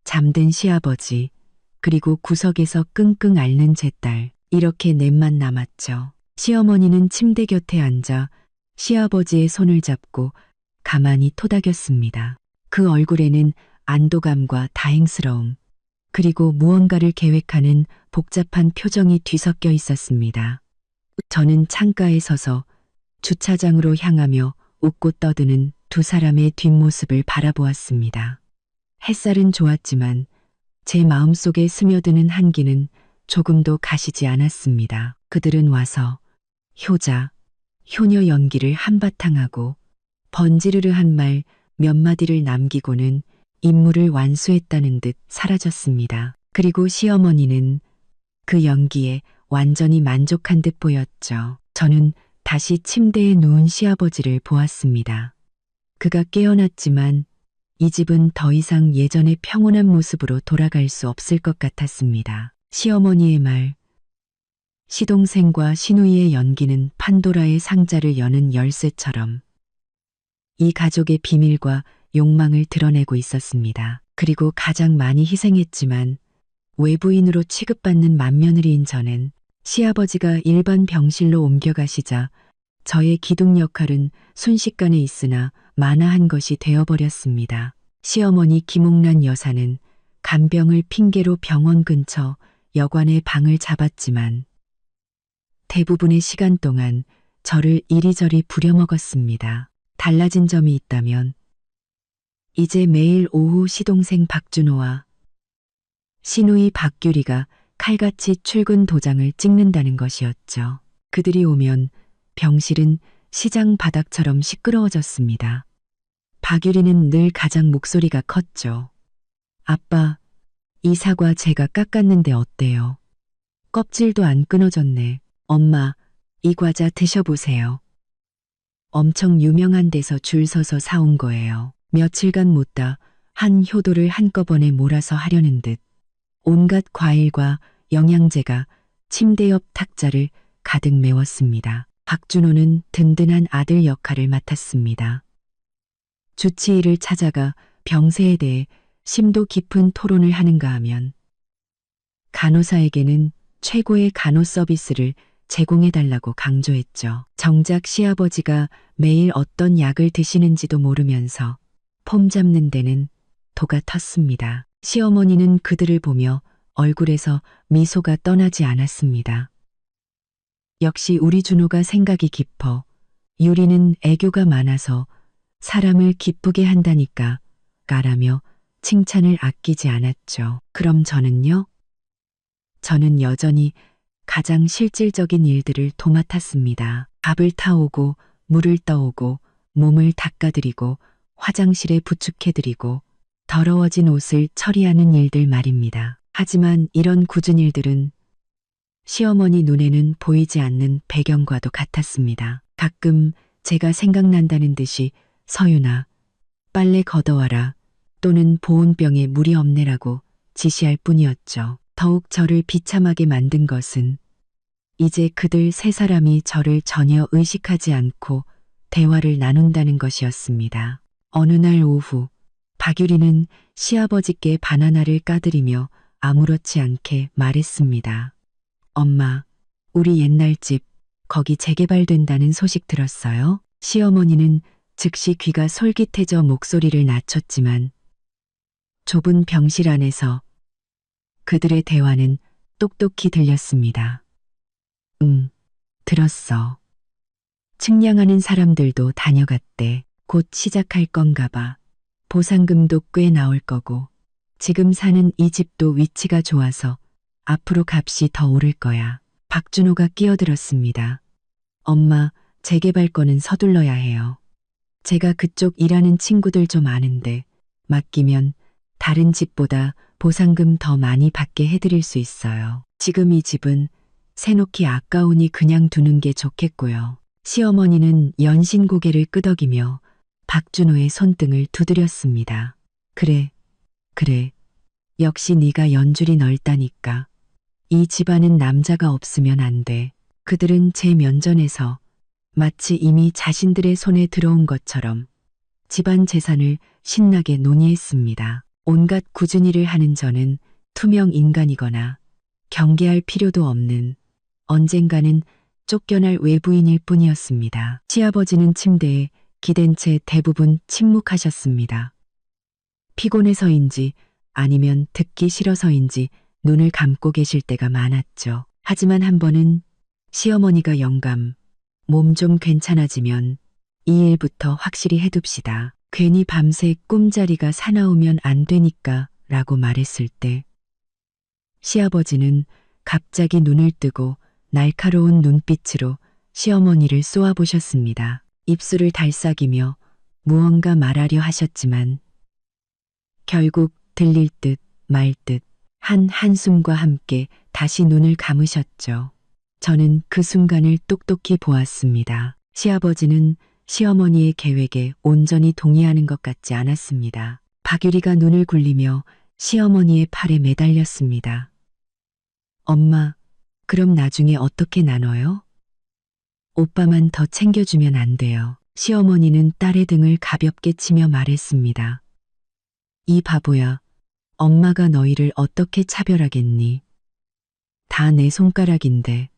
잠든 시아버지, 그리고 구석에서 끙끙 앓는 제 딸, 이렇게 넷만 남았죠. 시어머니는 침대 곁에 앉아 시아버지의 손을 잡고 가만히 토닥였습니다. 그 얼굴에는 안도감과 다행스러움, 그리고 무언가를 계획하는 복잡한 표정이 뒤섞여 있었습니다. 저는 창가에 서서 주차장으로 향하며 웃고 떠드는 두 사람의 뒷모습을 바라보았습니다. 햇살은 좋았지만 제 마음속에 스며드는 한기는 조금도 가시지 않았습니다. 그들은 와서 효자, 효녀 연기를 한바탕 하고 번지르르한 말 몇 마디를 남기고는 임무를 완수했다는 듯 사라졌습니다. 그리고 시어머니는 그 연기에 완전히 만족한 듯 보였죠. 저는 다시 침대에 누운 시아버지를 보았습니다. 그가 깨어났지만 이 집은 더 이상 예전의 평온한 모습으로 돌아갈 수 없을 것 같았습니다. 시어머니의 말, 시동생과 시누이의 연기는 판도라의 상자를 여는 열쇠처럼 이 가족의 비밀과 욕망을 드러내고 있었습니다. 그리고 가장 많이 희생했지만 외부인으로 취급받는 맏며느리인 저는 시아버지가 일반 병실로 옮겨가시자 저의 기둥 역할은 순식간에 있으나 만화한 것이 되어버렸습니다. 시어머니 김옥란 여사는 간병을 핑계로 병원 근처 여관의 방을 잡았지만 대부분의 시간 동안 저를 이리저리 부려먹었습니다. 달라진 점이 있다면 이제 매일 오후 시동생 박준호와 시누이 박규리가 칼같이 출근 도장을 찍는다는 것이었죠. 그들이 오면 병실은 시장 바닥처럼 시끄러워졌습니다. 박유리는 늘 가장 목소리가 컸죠. 아빠, 이 사과 제가 깎았는데 어때요? 껍질도 안 끊어졌네. 엄마, 이 과자 드셔보세요. 엄청 유명한 데서 줄 서서 사온 거예요. 며칠간 못다 한 효도를 한꺼번에 몰아서 하려는 듯 온갖 과일과 영양제가 침대 옆 탁자를 가득 메웠습니다. 박준호는 든든한 아들 역할을 맡았습니다. 주치의를 찾아가 병세에 대해 심도 깊은 토론을 하는가 하면 간호사에게는 최고의 간호 서비스를 제공해달라고 강조했죠. 정작 시아버지가 매일 어떤 약을 드시는지도 모르면서 폼 잡는 데는 도가 텄습니다. 시어머니는 그들을 보며 얼굴에서 미소가 떠나지 않았습니다. 역시 우리 준호가 생각이 깊어. 유리는 애교가 많아서 사람을 기쁘게 한다니까 까라며 칭찬을 아끼지 않았죠. 그럼 저는요? 저는 여전히 가장 실질적인 일들을 도맡았습니다. 밥을 타오고 물을 떠오고 몸을 닦아드리고 화장실에 부축해드리고 더러워진 옷을 처리하는 일들 말입니다. 하지만 이런 굳은 일들은 시어머니 눈에는 보이지 않는 배경과도 같았습니다. 가끔 제가 생각난다는 듯이 서윤아, 빨래 걷어와라 또는 보온병에 물이 없네라고 지시할 뿐이었죠. 더욱 저를 비참하게 만든 것은 이제 그들 세 사람이 저를 전혀 의식하지 않고 대화를 나눈다는 것이었습니다. 어느 날 오후 박유리는 시아버지께 바나나를 까드리며 아무렇지 않게 말했습니다. 엄마, 우리 옛날 집 거기 재개발된다는 소식 들었어요? 시어머니는 즉시 귀가 솔깃해져 목소리를 낮췄지만 좁은 병실 안에서 그들의 대화는 똑똑히 들렸습니다. 들었어. 측량하는 사람들도 다녀갔대. 곧 시작할 건가 봐. 보상금도 꽤 나올 거고 지금 사는 이 집도 위치가 좋아서 앞으로 값이 더 오를 거야. 박준호가 끼어들었습니다. 엄마, 재개발 거는 서둘러야 해요. 제가 그쪽 일하는 친구들 좀 아는데 맡기면 다른 집보다 보상금 더 많이 받게 해드릴 수 있어요. 지금 이 집은 새놓기 아까우니 그냥 두는 게 좋겠고요. 시어머니는 연신 고개를 끄덕이며 박준호의 손등을 두드렸습니다. 그래. 역시 네가 연줄이 넓다니까. 이 집안은 남자가 없으면 안 돼. 그들은 제 면전에서 마치 이미 자신들의 손에 들어온 것처럼 집안 재산을 신나게 논의했습니다. 온갖 굳은 일을 하는 저는 투명 인간이거나 경계할 필요도 없는 언젠가는 쫓겨날 외부인일 뿐이었습니다. 시아버지는 침대에 기댄 채 대부분 침묵하셨습니다. 피곤해서인지 아니면 듣기 싫어서인지 눈을 감고 계실 때가 많았죠. 하지만 한 번은 시어머니가 영감, 몸 좀 괜찮아지면 이 일부터 확실히 해둡시다. 괜히 밤새 꿈자리가 사나우면 안 되니까 라고 말했을 때 시아버지는 갑자기 눈을 뜨고 날카로운 눈빛으로 시어머니를 쏘아보셨습니다. 입술을 달싹이며 무언가 말하려 하셨지만 결국 들릴 듯 말 듯 한 한숨과 함께 다시 눈을 감으셨죠. 저는 그 순간을 똑똑히 보았습니다. 시아버지는 시어머니의 계획에 온전히 동의하는 것 같지 않았습니다. 박유리가 눈을 굴리며 시어머니의 팔에 매달렸습니다. 엄마, 그럼 나중에 어떻게 나눠요? 오빠만 더 챙겨주면 안 돼요. 시어머니는 딸의 등을 가볍게 치며 말했습니다. 이 바보야, 엄마가 너희를 어떻게 차별하겠니? 다 내 손가락인데.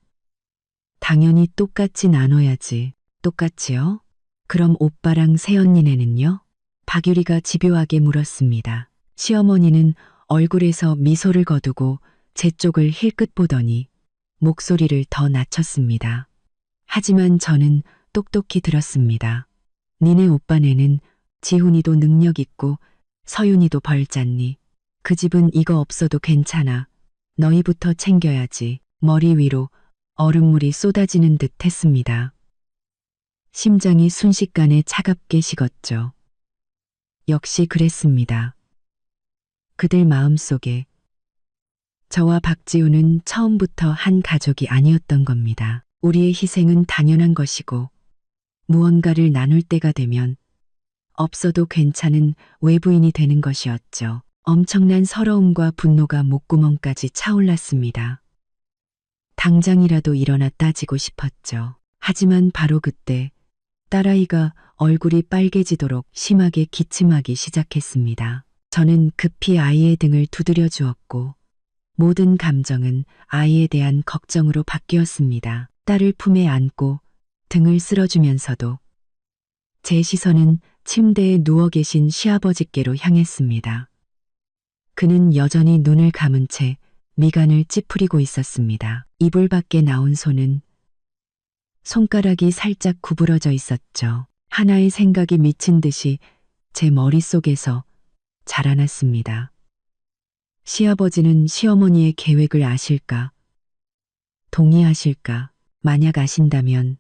당연히 똑같이 나눠야지. 똑같이요? 그럼 오빠랑 새언니네는요? 박유리가 집요하게 물었습니다. 시어머니는 얼굴에서 미소를 거두고 제 쪽을 힐끗 보더니 목소리를 더 낮췄습니다. 하지만 저는 똑똑히 들었습니다. 니네 오빠네는 지훈이도 능력 있고 서윤이도 벌잖니. 그 집은 이거 없어도 괜찮아. 너희부터 챙겨야지. 머리 위로 얼음물이 쏟아지는 듯 했습니다. 심장이 순식간에 차갑게 식었죠. 역시 그랬습니다. 그들 마음속에 저와 박지훈은 처음부터 한 가족이 아니었던 겁니다. 우리의 희생은 당연한 것이고 무언가를 나눌 때가 되면 없어도 괜찮은 외부인이 되는 것이었죠. 엄청난 서러움과 분노가 목구멍까지 차올랐습니다. 당장이라도 일어나 따지고 싶었죠. 하지만 바로 그때 딸아이가 얼굴이 빨개지도록 심하게 기침하기 시작했습니다. 저는 급히 아이의 등을 두드려 주었고 모든 감정은 아이에 대한 걱정으로 바뀌었습니다. 딸을 품에 안고 등을 쓸어주면서도 제 시선은 침대에 누워 계신 시아버지께로 향했습니다. 그는 여전히 눈을 감은 채 미간을 찌푸리고 있었습니다. 이불 밖에 나온 손은 손가락이 살짝 구부러져 있었죠. 하나의 생각이 미친 듯이 제 머릿속에서 자라났습니다. 시아버지는 시어머니의 계획을 아실까? 동의하실까? 만약 아신다면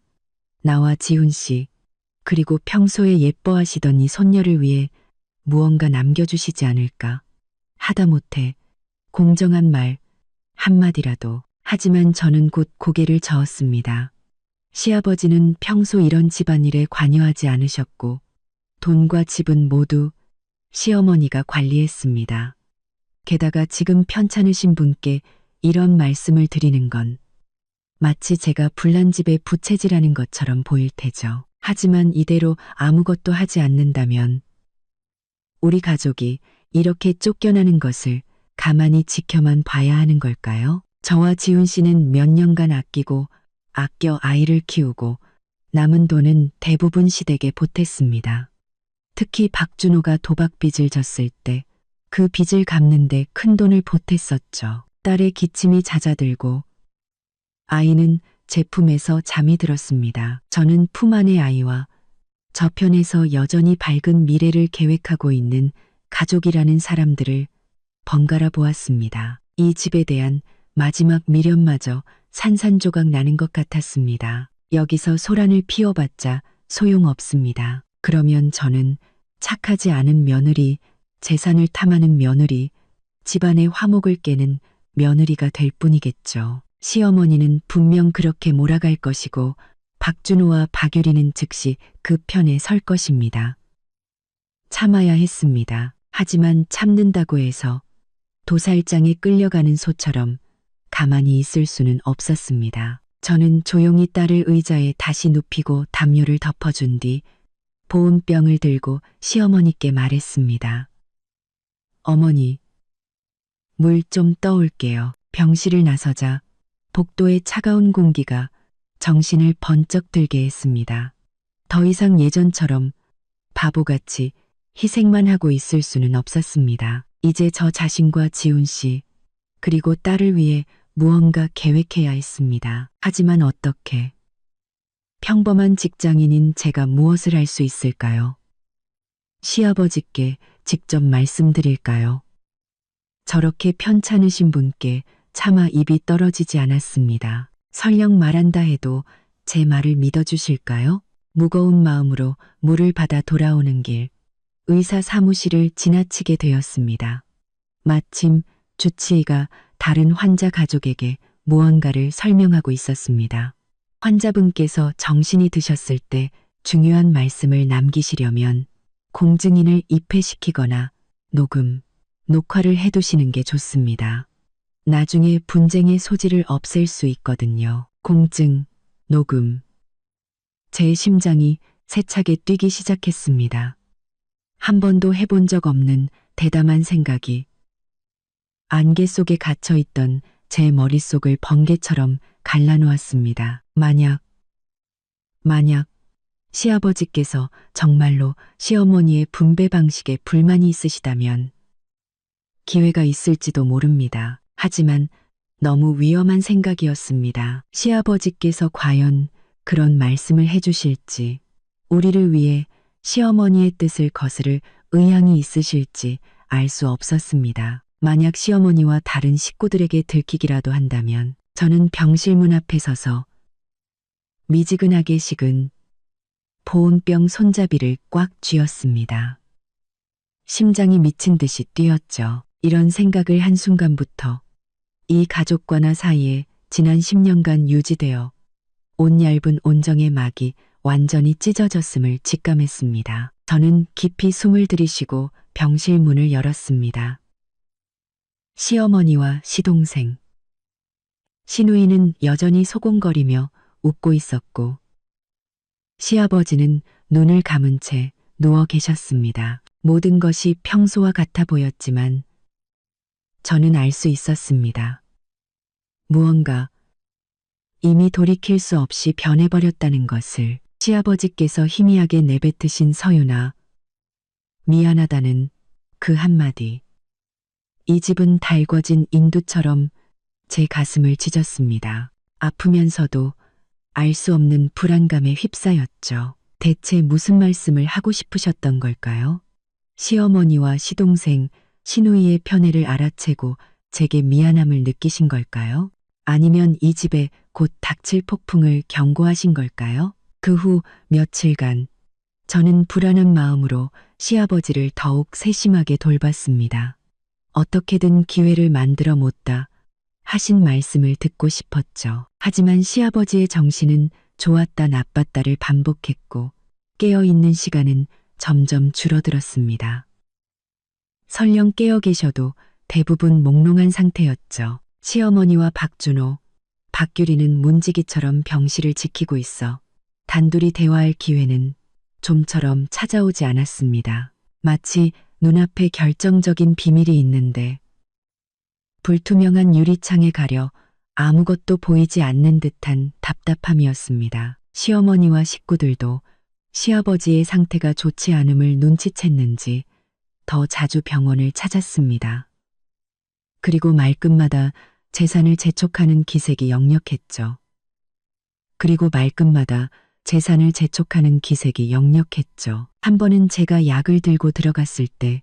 나와 지훈 씨 그리고 평소에 예뻐하시던 이 손녀를 위해 무언가 남겨주시지 않을까? 하다못해 공정한 말 한마디라도. 하지만 저는 곧 고개를 저었습니다. 시아버지는 평소 이런 집안일에 관여하지 않으셨고 돈과 집은 모두 시어머니가 관리했습니다. 게다가 지금 편찮으신 분께 이런 말씀을 드리는 건 마치 제가 불난 집의 부채질하는 것처럼 보일 테죠. 하지만 이대로 아무것도 하지 않는다면 우리 가족이 이렇게 쫓겨나는 것을 가만히 지켜만 봐야 하는 걸까요? 저와 지훈 씨는 몇 년간 아껴 아이를 키우고 남은 돈은 대부분 시댁에 보탰습니다. 특히 박준호가 도박빚을 졌을 때 그 빚을 갚는데 큰 돈을 보탰었죠. 딸의 기침이 잦아들고 아이는 제 품에서 잠이 들었습니다. 저는 품 안의 아이와 저편에서 여전히 밝은 미래를 계획하고 있는 가족이라는 사람들을 번갈아 보았습니다. 이 집에 대한 마지막 미련마저 산산조각 나는 것 같았습니다. 여기서 소란을 피워봤자 소용없습니다. 그러면 저는 착하지 않은 며느리, 재산을 탐하는 며느리, 집안의 화목을 깨는 며느리가 될 뿐이겠죠. 시어머니는 분명 그렇게 몰아갈 것이고 박준호와 박유리는 즉시 그 편에 설 것입니다. 참아야 했습니다. 하지만 참는다고 해서 도살장에 끌려가는 소처럼 가만히 있을 수는 없었습니다. 저는 조용히 딸을 의자에 다시 눕히고 담요를 덮어준 뒤 보온병을 들고 시어머니께 말했습니다. 어머니, 물 좀 떠올게요. 병실을 나서자 복도의 차가운 공기가 정신을 번쩍 들게 했습니다. 더 이상 예전처럼 바보같이 희생만 하고 있을 수는 없었습니다. 이제 저 자신과 지훈 씨, 그리고 딸을 위해 무언가 계획해야 했습니다. 하지만 어떻게? 평범한 직장인인 제가 무엇을 할 수 있을까요? 시아버지께 직접 말씀드릴까요? 저렇게 편찮으신 분께 차마 입이 떨어지지 않았습니다. 설령 말한다 해도 제 말을 믿어주실까요? 무거운 마음으로 물을 받아 돌아오는 길, 의사 사무실을 지나치게 되었습니다. 마침 주치의가 다른 환자 가족에게 무언가를 설명하고 있었습니다. 환자분께서 정신이 드셨을 때 중요한 말씀을 남기시려면 공증인을 입회시키거나 녹화를 해두시는 게 좋습니다. 나중에 분쟁의 소지를 없앨 수 있거든요. 공증, 녹음. 제 심장이 세차게 뛰기 시작했습니다. 한 번도 해본 적 없는 대담한 생각이 안개 속에 갇혀있던 제 머릿속을 번개처럼 갈라놓았습니다. 만약 시아버지께서 정말로 시어머니의 분배 방식에 불만이 있으시다면 기회가 있을지도 모릅니다. 하지만 너무 위험한 생각이었습니다. 시아버지께서 과연 그런 말씀을 해주실지, 우리를 위해 시어머니의 뜻을 거스를 의향이 있으실지 알 수 없었습니다. 만약 시어머니와 다른 식구들에게 들키기라도 한다면 저는 병실 문 앞에 서서 미지근하게 식은 보온병 손잡이를 꽉 쥐었습니다. 심장이 미친 듯이 뛰었죠. 이런 생각을 한순간부터 이 가족과 나 사이에 지난 10년간 유지되어 온 얇은 온정의 막이 완전히 찢어졌음을 직감했습니다. 저는 깊이 숨을 들이쉬고 병실 문을 열었습니다. 시어머니와 시동생, 시누이는 여전히 소곤거리며 웃고 있었고 시아버지는 눈을 감은 채 누워 계셨습니다. 모든 것이 평소와 같아 보였지만 저는 알 수 있었습니다. 무언가 이미 돌이킬 수 없이 변해버렸다는 것을. 시아버지께서 희미하게 내뱉으신 서윤아, 미안하다는 그 한마디. 이 집은 달궈진 인두처럼 제 가슴을 찢었습니다. 아프면서도 알 수 없는 불안감에 휩싸였죠. 대체 무슨 말씀을 하고 싶으셨던 걸까요? 시어머니와 시동생, 시누이의 편애를 알아채고 제게 미안함을 느끼신 걸까요? 아니면 이 집에 곧 닥칠 폭풍을 경고하신 걸까요? 그 후 며칠간 저는 불안한 마음으로 시아버지를 더욱 세심하게 돌봤습니다. 어떻게든 기회를 만들어 못다 하신 말씀을 듣고 싶었죠. 하지만 시아버지의 정신은 좋았다 나빴다를 반복했고 깨어있는 시간은 점점 줄어들었습니다. 설령 깨어 계셔도 대부분 몽롱한 상태였죠. 시어머니와 박준호, 박규리는 문지기처럼 병실을 지키고 있어 단둘이 대화할 기회는 좀처럼 찾아오지 않았습니다. 마치 눈앞에 결정적인 비밀이 있는데 불투명한 유리창에 가려 아무것도 보이지 않는 듯한 답답함이었습니다. 시어머니와 식구들도 시아버지의 상태가 좋지 않음을 눈치챘는지 더 자주 병원을 찾았습니다. 그리고 말끝마다 재산을 재촉하는 기색이 역력했죠. 한 번은 제가 약을 들고 들어갔을 때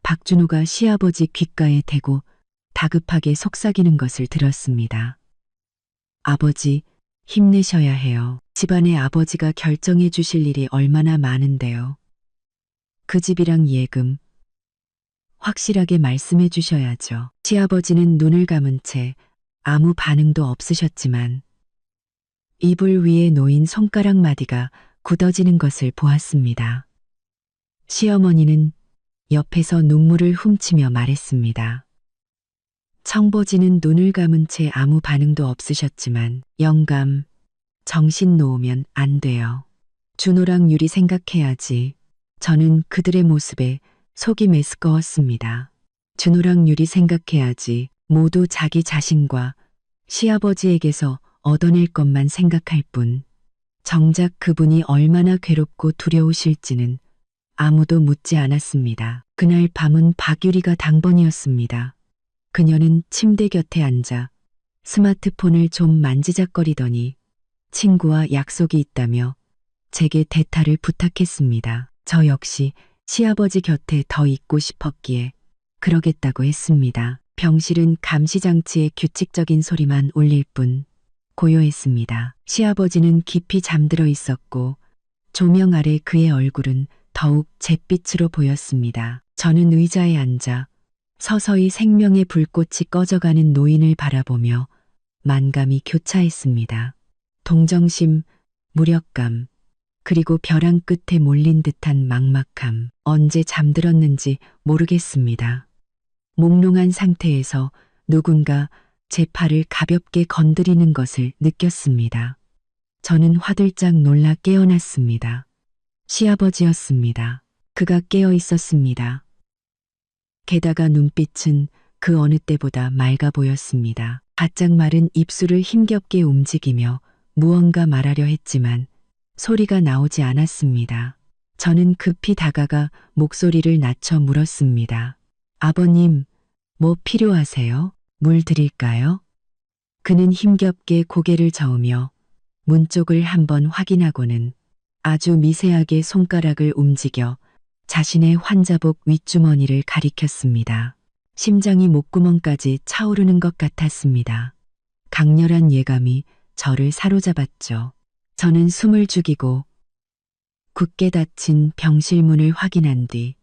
박준호가 시아버지 귓가에 대고 다급하게 속삭이는 것을 들었습니다. 아버지, 힘내셔야 해요. 집안에 아버지가 결정해 주실 일이 얼마나 많은데요. 그 집이랑 예금 확실하게 말씀해 주셔야죠. 시아버지는 눈을 감은 채 아무 반응도 없으셨지만 이불 위에 놓인 손가락 마디가 굳어지는 것을 보았습니다. 시어머니는 옆에서 눈물을 훔치며 말했습니다. 청보지는 눈을 감은 채 아무 반응도 없으셨지만 영감, 정신 놓으면 안 돼요. 준호랑 유리 생각해야지. 저는 그들의 모습에 속이 메스꺼웠습니다. 준호랑 유리 생각해야지. 모두 자기 자신과 시아버지에게서 얻어낼 것만 생각할 뿐 정작 그분이 얼마나 괴롭고 두려우실지는 아무도 묻지 않았습니다. 그날 밤은 박유리가 당번이었습니다. 그녀는 침대 곁에 앉아 스마트폰을 좀 만지작거리더니 친구와 약속이 있다며 제게 대타를 부탁했습니다. 저 역시 시아버지 곁에 더 있고 싶었기에 그러겠다고 했습니다. 병실은 감시장치의 규칙적인 소리만 울릴 뿐 고요했습니다. 시아버지는 깊이 잠들어 있었고 조명 아래 그의 얼굴은 더욱 잿빛으로 보였습니다. 저는 의자에 앉아 서서히 생명의 불꽃이 꺼져가는 노인을 바라보며 만감이 교차했습니다. 동정심, 무력감, 그리고 벼랑 끝에 몰린 듯한 막막함. 언제 잠들었는지 모르겠습니다. 몽롱한 상태에서 누군가 제 팔을 가볍게 건드리는 것을 느꼈습니다. 저는 화들짝 놀라 깨어났습니다. 시아버지였습니다. 그가 깨어 있었습니다. 게다가 눈빛은 그 어느 때보다 맑아 보였습니다. 바짝 마른 입술을 힘겹게 움직이며 무언가 말하려 했지만 소리가 나오지 않았습니다. 저는 급히 다가가 목소리를 낮춰 물었습니다. 아버님, 뭐 필요하세요? 물 드릴까요? 그는 힘겹게 고개를 저으며 문 쪽을 한번 확인하고는 아주 미세하게 손가락을 움직여 자신의 환자복 윗주머니를 가리켰습니다. 심장이 목구멍까지 차오르는 것 같았습니다. 강렬한 예감이 저를 사로잡았죠. 저는 숨을 죽이고 굳게 닫힌 병실 문을 확인한 뒤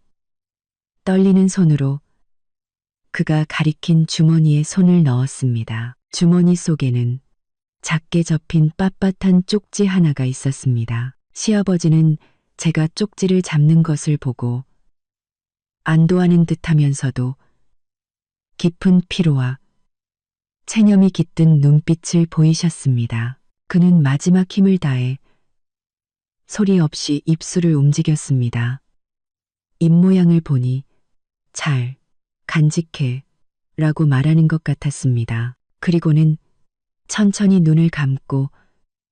떨리는 손으로 그가 가리킨 주머니에 손을 넣었습니다. 주머니 속에는 작게 접힌 빳빳한 쪽지 하나가 있었습니다. 시아버지는 제가 쪽지를 잡는 것을 보고 안도하는 듯하면서도 깊은 피로와 체념이 깃든 눈빛을 보이셨습니다. 그는 마지막 힘을 다해 소리 없이 입술을 움직였습니다. 입모양을 보니 잘 간직해 라고 말하는 것 같았습니다. 그리고는 천천히 눈을 감고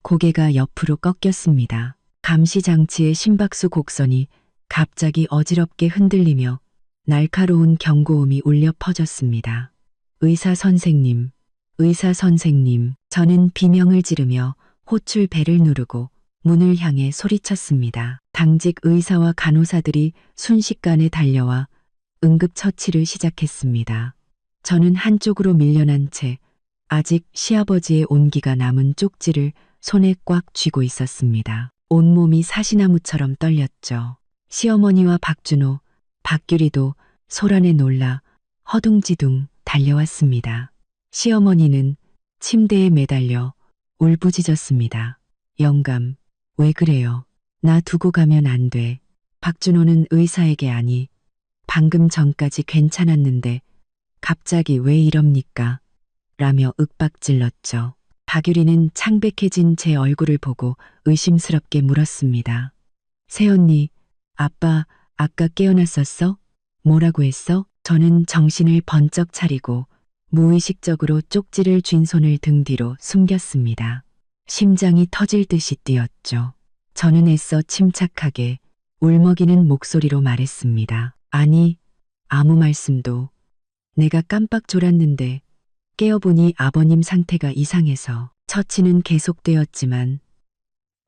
고개가 옆으로 꺾였습니다. 감시장치의 심박수 곡선이 갑자기 어지럽게 흔들리며 날카로운 경고음이 울려 퍼졌습니다. 의사 선생님, 의사 선생님. 저는 비명을 지르며 호출 벨을 누르고 문을 향해 소리쳤습니다. 당직 의사와 간호사들이 순식간에 달려와 응급처치를 시작했습니다. 저는 한쪽으로 밀려난 채 아직 시아버지의 온기가 남은 쪽지를 손에 꽉 쥐고 있었습니다. 온몸이 사시나무처럼 떨렸죠. 시어머니와 박준호, 박규리도 소란에 놀라 허둥지둥 달려왔습니다. 시어머니는 침대에 매달려 울부짖었습니다. 영감, 왜 그래요? 나 두고 가면 안 돼. 박준호는 의사에게 아니, 방금 전까지 괜찮았는데 갑자기 왜 이럽니까? 라며 윽박질렀죠. 박유리는 창백해진 제 얼굴을 보고 의심스럽게 물었습니다. 새언니, 아빠 아까 깨어났었어? 뭐라고 했어? 저는 정신을 번쩍 차리고 무의식적으로 쪽지를 쥔 손을 등 뒤로 숨겼습니다. 심장이 터질 듯이 뛰었죠. 저는 애써 침착하게 울먹이는 목소리로 말했습니다. 아니, 아무 말씀도. 내가 깜빡 졸았는데 깨어보니 아버님 상태가 이상해서. 처치는 계속되었지만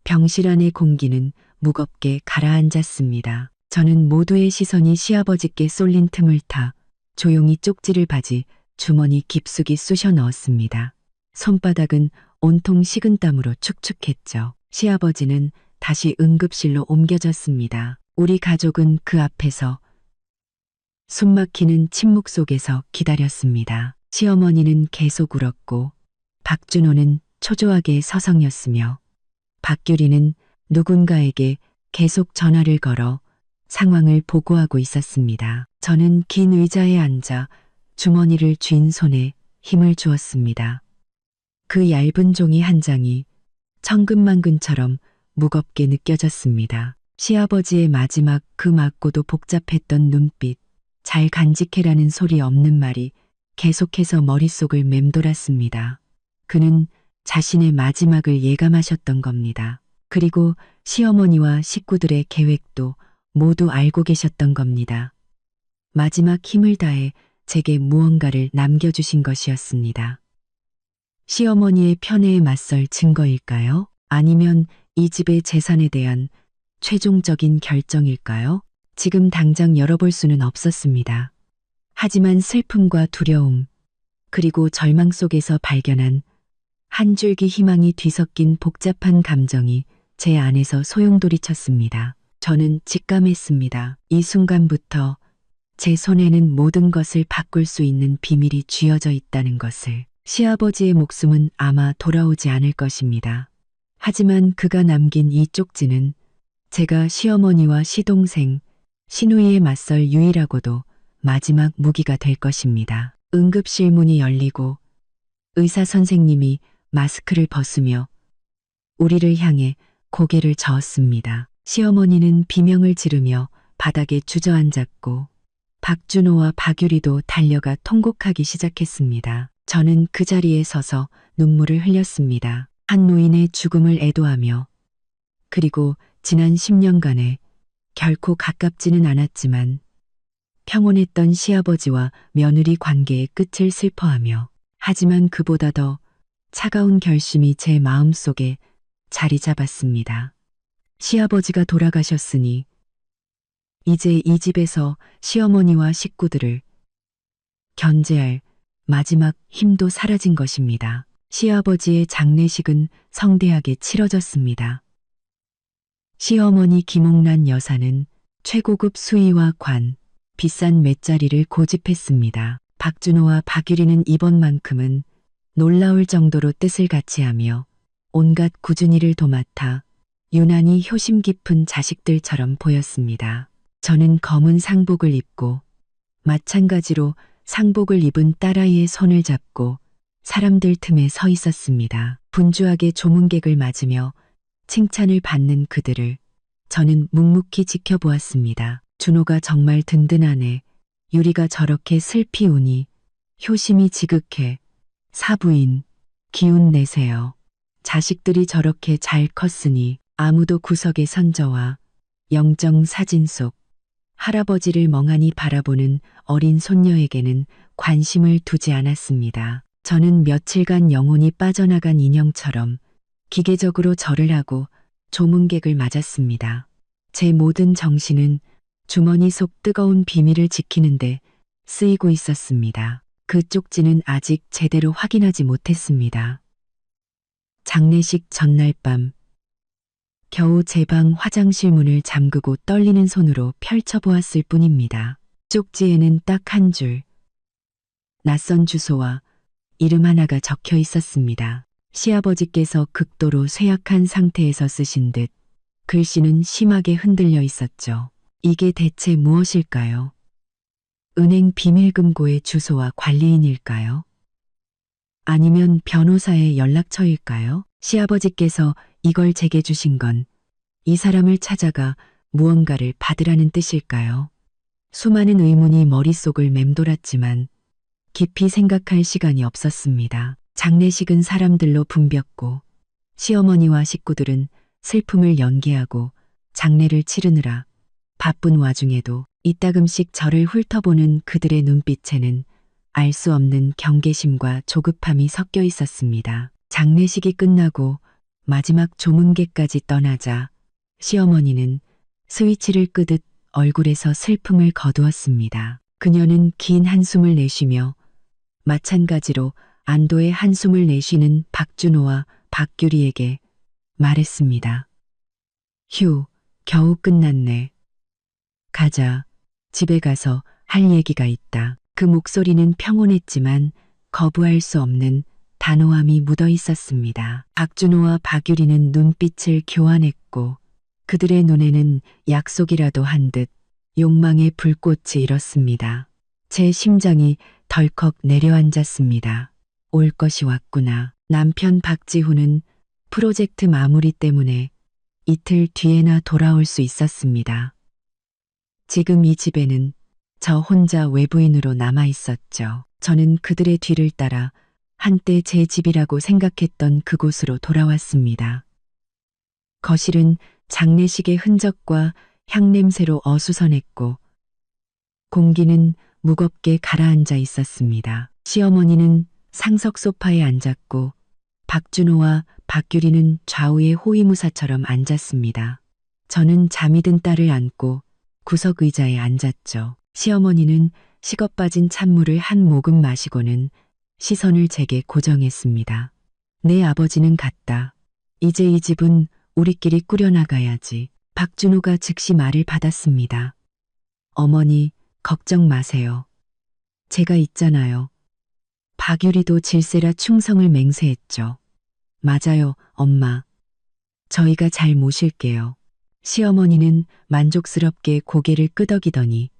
병실 안의 공기는 무겁게 가라앉았습니다. 저는 모두의 시선이 시아버지께 쏠린 틈을 타 조용히 쪽지를 바지 주머니 깊숙이 쑤셔 넣었습니다. 손바닥은 온통 식은땀으로 축축했죠. 시아버지는 다시 응급실로 옮겨졌습니다. 우리 가족은 그 앞에서 숨막히는 침묵 속에서 기다렸습니다. 시어머니는 계속 울었고 박준호는 초조하게 서성였으며 박규리는 누군가에게 계속 전화를 걸어 상황을 보고하고 있었습니다. 저는 긴 의자에 앉아 주머니를 쥔 손에 힘을 주었습니다. 그 얇은 종이 한 장이 천근만근처럼 무겁게 느껴졌습니다. 시아버지의 마지막 그 맑고도 복잡했던 눈빛, 잘 간직해라는 소리 없는 말이 계속해서 머릿속을 맴돌았습니다. 그는 자신의 마지막을 예감하셨던 겁니다. 그리고 시어머니와 식구들의 계획도 모두 알고 계셨던 겁니다. 마지막 힘을 다해 제게 무언가를 남겨주신 것이었습니다. 시어머니의 편애에 맞설 증거일까요? 아니면 이 집의 재산에 대한 최종적인 결정일까요? 지금 당장 열어볼 수는 없었습니다. 하지만 슬픔과 두려움, 그리고 절망 속에서 발견한 한 줄기 희망이 뒤섞인 복잡한 감정이 제 안에서 소용돌이쳤습니다. 저는 직감했습니다. 이 순간부터 제 손에는 모든 것을 바꿀 수 있는 비밀이 쥐어져 있다는 것을. 시아버지의 목숨은 아마 돌아오지 않을 것입니다. 하지만 그가 남긴 이 쪽지는 제가 시어머니와 시동생, 시누이에 맞설 유일하고도 마지막 무기가 될 것입니다. 응급실 문이 열리고 의사 선생님이 마스크를 벗으며 우리를 향해 고개를 저었습니다. 시어머니는 비명을 지르며 바닥에 주저앉았고 박준호와 박유리도 달려가 통곡하기 시작했습니다. 저는 그 자리에 서서 눈물을 흘렸습니다. 한 노인의 죽음을 애도하며 그리고 지난 10년간에 결코 가깝지는 않았지만 평온했던 시아버지와 며느리 관계의 끝을 슬퍼하며 하지만 그보다 더 차가운 결심이 제 마음속에 자리 잡았습니다. 시아버지가 돌아가셨으니 이제 이 집에서 시어머니와 식구들을 견제할 마지막 힘도 사라진 것입니다. 시아버지의 장례식은 성대하게 치러졌습니다. 시어머니 김옥란 여사는 최고급 수의와 관, 비싼 맷자리를 고집했습니다. 박준호와 박유리는 이번만큼은 놀라울 정도로 뜻을 같이하며 온갖 꾸준히를 도맡아 유난히 효심 깊은 자식들처럼 보였습니다. 저는 검은 상복을 입고 마찬가지로 상복을 입은 딸아이의 손을 잡고 사람들 틈에 서 있었습니다. 분주하게 조문객을 맞으며 칭찬을 받는 그들을 저는 묵묵히 지켜보았습니다. 준호가 정말 든든하네. 유리가 저렇게 슬피 우니 효심이 지극해. 사부인 기운 내세요. 자식들이 저렇게 잘 컸으니 아무도 구석에 선저와 영정 사진 속 할아버지를 멍하니 바라보는 어린 손녀에게는 관심을 두지 않았습니다. 저는 며칠간 영혼이 빠져나간 인형처럼 기계적으로 절을 하고 조문객을 맞았습니다. 제 모든 정신은 주머니 속 뜨거운 비밀을 지키는데 쓰이고 있었습니다. 그 쪽지는 아직 제대로 확인하지 못했습니다. 장례식 전날 밤 겨우 제 방 화장실 문을 잠그고 떨리는 손으로 펼쳐보았을 뿐입니다. 쪽지에는 딱 한 줄, 낯선 주소와 이름 하나가 적혀 있었습니다. 시아버지께서 극도로 쇠약한 상태에서 쓰신 듯 글씨는 심하게 흔들려 있었죠. 이게 대체 무엇일까요? 은행 비밀금고의 주소와 관리인일까요? 아니면 변호사의 연락처일까요? 시아버지께서 이걸 제게 주신 건 이 사람을 찾아가 무언가를 받으라는 뜻일까요? 수많은 의문이 머릿속을 맴돌았지만 깊이 생각할 시간이 없었습니다. 장례식은 사람들로 붐볐고 시어머니와 식구들은 슬픔을 연기하고 장례를 치르느라 바쁜 와중에도 이따금씩 저를 훑어보는 그들의 눈빛에는 알 수 없는 경계심과 조급함이 섞여 있었습니다. 장례식이 끝나고 마지막 조문객까지 떠나자 시어머니는 스위치를 끄듯 얼굴에서 슬픔을 거두었습니다. 그녀는 긴 한숨을 내쉬며 마찬가지로 안도의 한숨을 내쉬는 박준호와 박규리에게 말했습니다. 휴, 겨우 끝났네. 가자. 집에 가서 할 얘기가 있다. 그 목소리는 평온했지만 거부할 수 없는 단호함이 묻어 있었습니다. 박준호와 박유리는 눈빛을 교환했고 그들의 눈에는 약속이라도 한 듯 욕망의 불꽃이 일었습니다. 제 심장이 덜컥 내려앉았습니다. 올 것이 왔구나. 남편 박지훈은 프로젝트 마무리 때문에 이틀 뒤에나 돌아올 수 있었습니다. 지금 이 집에는 저 혼자 외부인으로 남아 있었죠. 저는 그들의 뒤를 따라 한때 제 집이라고 생각했던 그곳으로 돌아왔습니다. 거실은 장례식의 흔적과 향냄새로 어수선했고 공기는 무겁게 가라앉아 있었습니다. 시어머니는 상석 소파에 앉았고 박준호와 박규리는 좌우에 호위무사처럼 앉았습니다. 저는 잠이 든 딸을 안고 구석 의자에 앉았죠. 시어머니는 식어 빠진 찬물을 한 모금 마시고는 시선을 제게 고정했습니다. 내 아버지는 갔다. 이제 이 집은 우리끼리 꾸려나가야지. 박준호가 즉시 말을 받았습니다. 어머니, 걱정 마세요. 제가 있잖아요. 박유리도 질세라 충성을 맹세했죠. 맞아요, 엄마. 저희가 잘 모실게요. 시어머니는 만족스럽게 고개를 끄덕이더니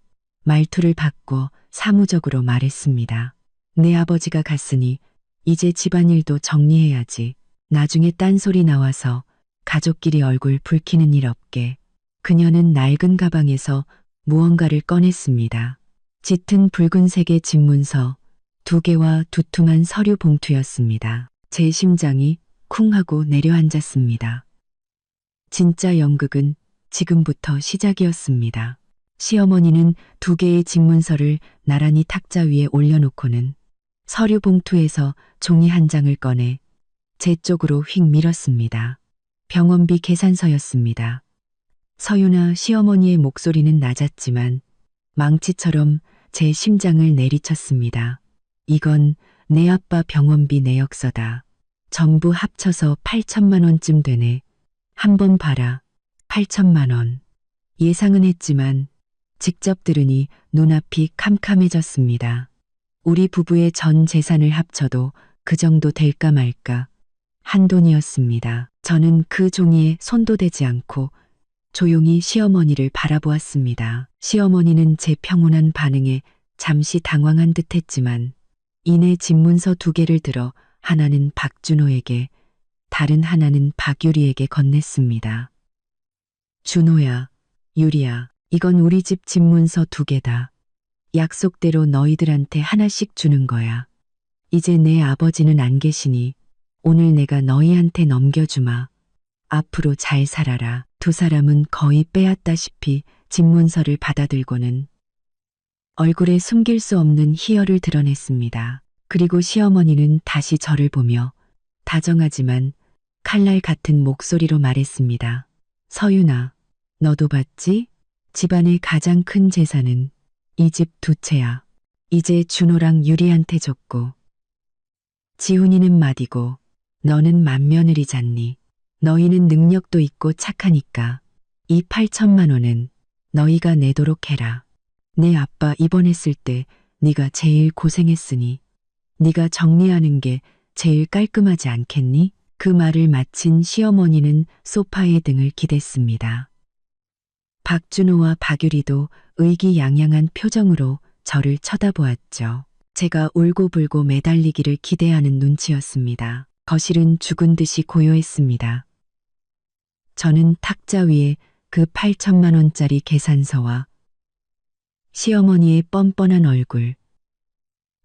말투를 바꿔 사무적으로 말했습니다. 내 아버지가 갔으니 이제 집안일도 정리해야지. 나중에 딴소리 나와서 가족끼리 얼굴 붉히는 일 없게. 그녀는 낡은 가방에서 무언가를 꺼냈습니다. 짙은 붉은색의 집문서 2개와 두툼한 서류 봉투였습니다. 제 심장이 쿵 하고 내려앉았습니다. 진짜 연극은 지금부터 시작이었습니다. 시어머니는 2개의 집문서를 나란히 탁자 위에 올려놓고는 서류 봉투에서 종이 한 장을 꺼내 제 쪽으로 휙 밀었습니다. 병원비 계산서였습니다. 서윤아 시어머니의 목소리는 낮았지만 망치처럼 제 심장을 내리쳤습니다. 이건 내 아빠 병원비 내역서다. 전부 합쳐서 8천만 원쯤 되네. 한번 봐라. 8천만 원. 예상은 했지만 직접 들으니 눈앞이 캄캄해졌습니다. 우리 부부의 전 재산을 합쳐도 그 정도 될까 말까 한 돈이었습니다. 저는 그 종이에 손도 대지 않고 조용히 시어머니를 바라보았습니다. 시어머니는 제 평온한 반응에 잠시 당황한 듯 했지만 이내 집문서 2개를 들어 하나는 박준호에게 다른 하나는 박유리에게 건넸습니다. 준호야, 유리야, 이건 우리 집 집문서 2개다. 약속대로 너희들한테 하나씩 주는 거야. 이제 내 아버지는 안 계시니 오늘 내가 너희한테 넘겨주마. 앞으로 잘 살아라. 2 사람은 거의 빼앗다시피 집문서를 받아들고는 얼굴에 숨길 수 없는 희열을 드러냈습니다. 그리고 시어머니는 다시 저를 보며 다정하지만 칼날 같은 목소리로 말했습니다. 서윤아, 너도 봤지? 집안의 가장 큰 재산은 이 집 2채야. 이제 준호랑 유리한테 줬고 지훈이는 맏이고 너는 맏며느리잖니. 너희는 능력도 있고 착하니까 이 8천만 원은 너희가 내도록 해라. 내 아빠 입원했을 때 네가 제일 고생했으니 네가 정리하는 게 제일 깔끔하지 않겠니? 그 말을 마친 시어머니는 소파에 등을 기댔습니다. 박준호와 박유리도 의기양양한 표정으로 저를 쳐다보았죠. 제가 울고불고 매달리기를 기대하는 눈치였습니다. 거실은 죽은 듯이 고요했습니다. 저는 탁자 위에 그 8천만 원짜리 계산서와 시어머니의 뻔뻔한 얼굴,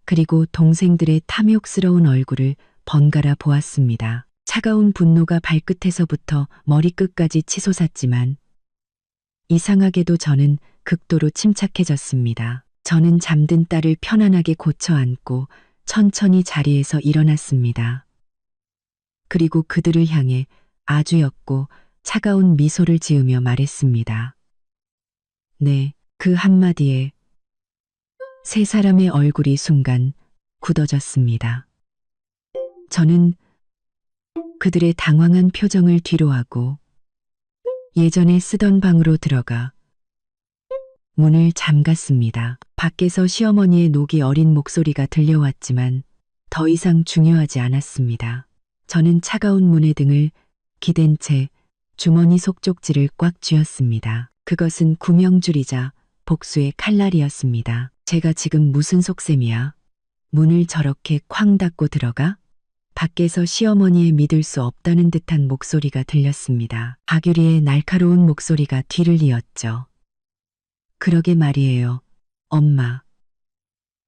그리고 동생들의 탐욕스러운 얼굴을 번갈아 보았습니다. 차가운 분노가 발끝에서부터 머리끝까지 치솟았지만 이상하게도 저는 극도로 침착해졌습니다. 저는 잠든 딸을 편안하게 고쳐 안고 천천히 자리에서 일어났습니다. 그리고 그들을 향해 아주 옅고 차가운 미소를 지으며 말했습니다. 네, 그 한마디에 3 사람의 얼굴이 순간 굳어졌습니다. 저는 그들의 당황한 표정을 뒤로하고 예전에 쓰던 방으로 들어가 문을 잠갔습니다. 밖에서 시어머니의 녹이 어린 목소리가 들려왔지만 더 이상 중요하지 않았습니다. 저는 차가운 문의 등을 기댄 채 주머니 속쪽지를 꽉 쥐었습니다. 그것은 구명줄이자 복수의 칼날이었습니다. 제가 지금 무슨 속셈이야? 문을 저렇게 쾅 닫고 들어가? 밖에서 시어머니의 믿을 수 없다는 듯한 목소리가 들렸습니다. 박유리의 날카로운 목소리가 뒤를 이었죠. 그러게 말이에요, 엄마.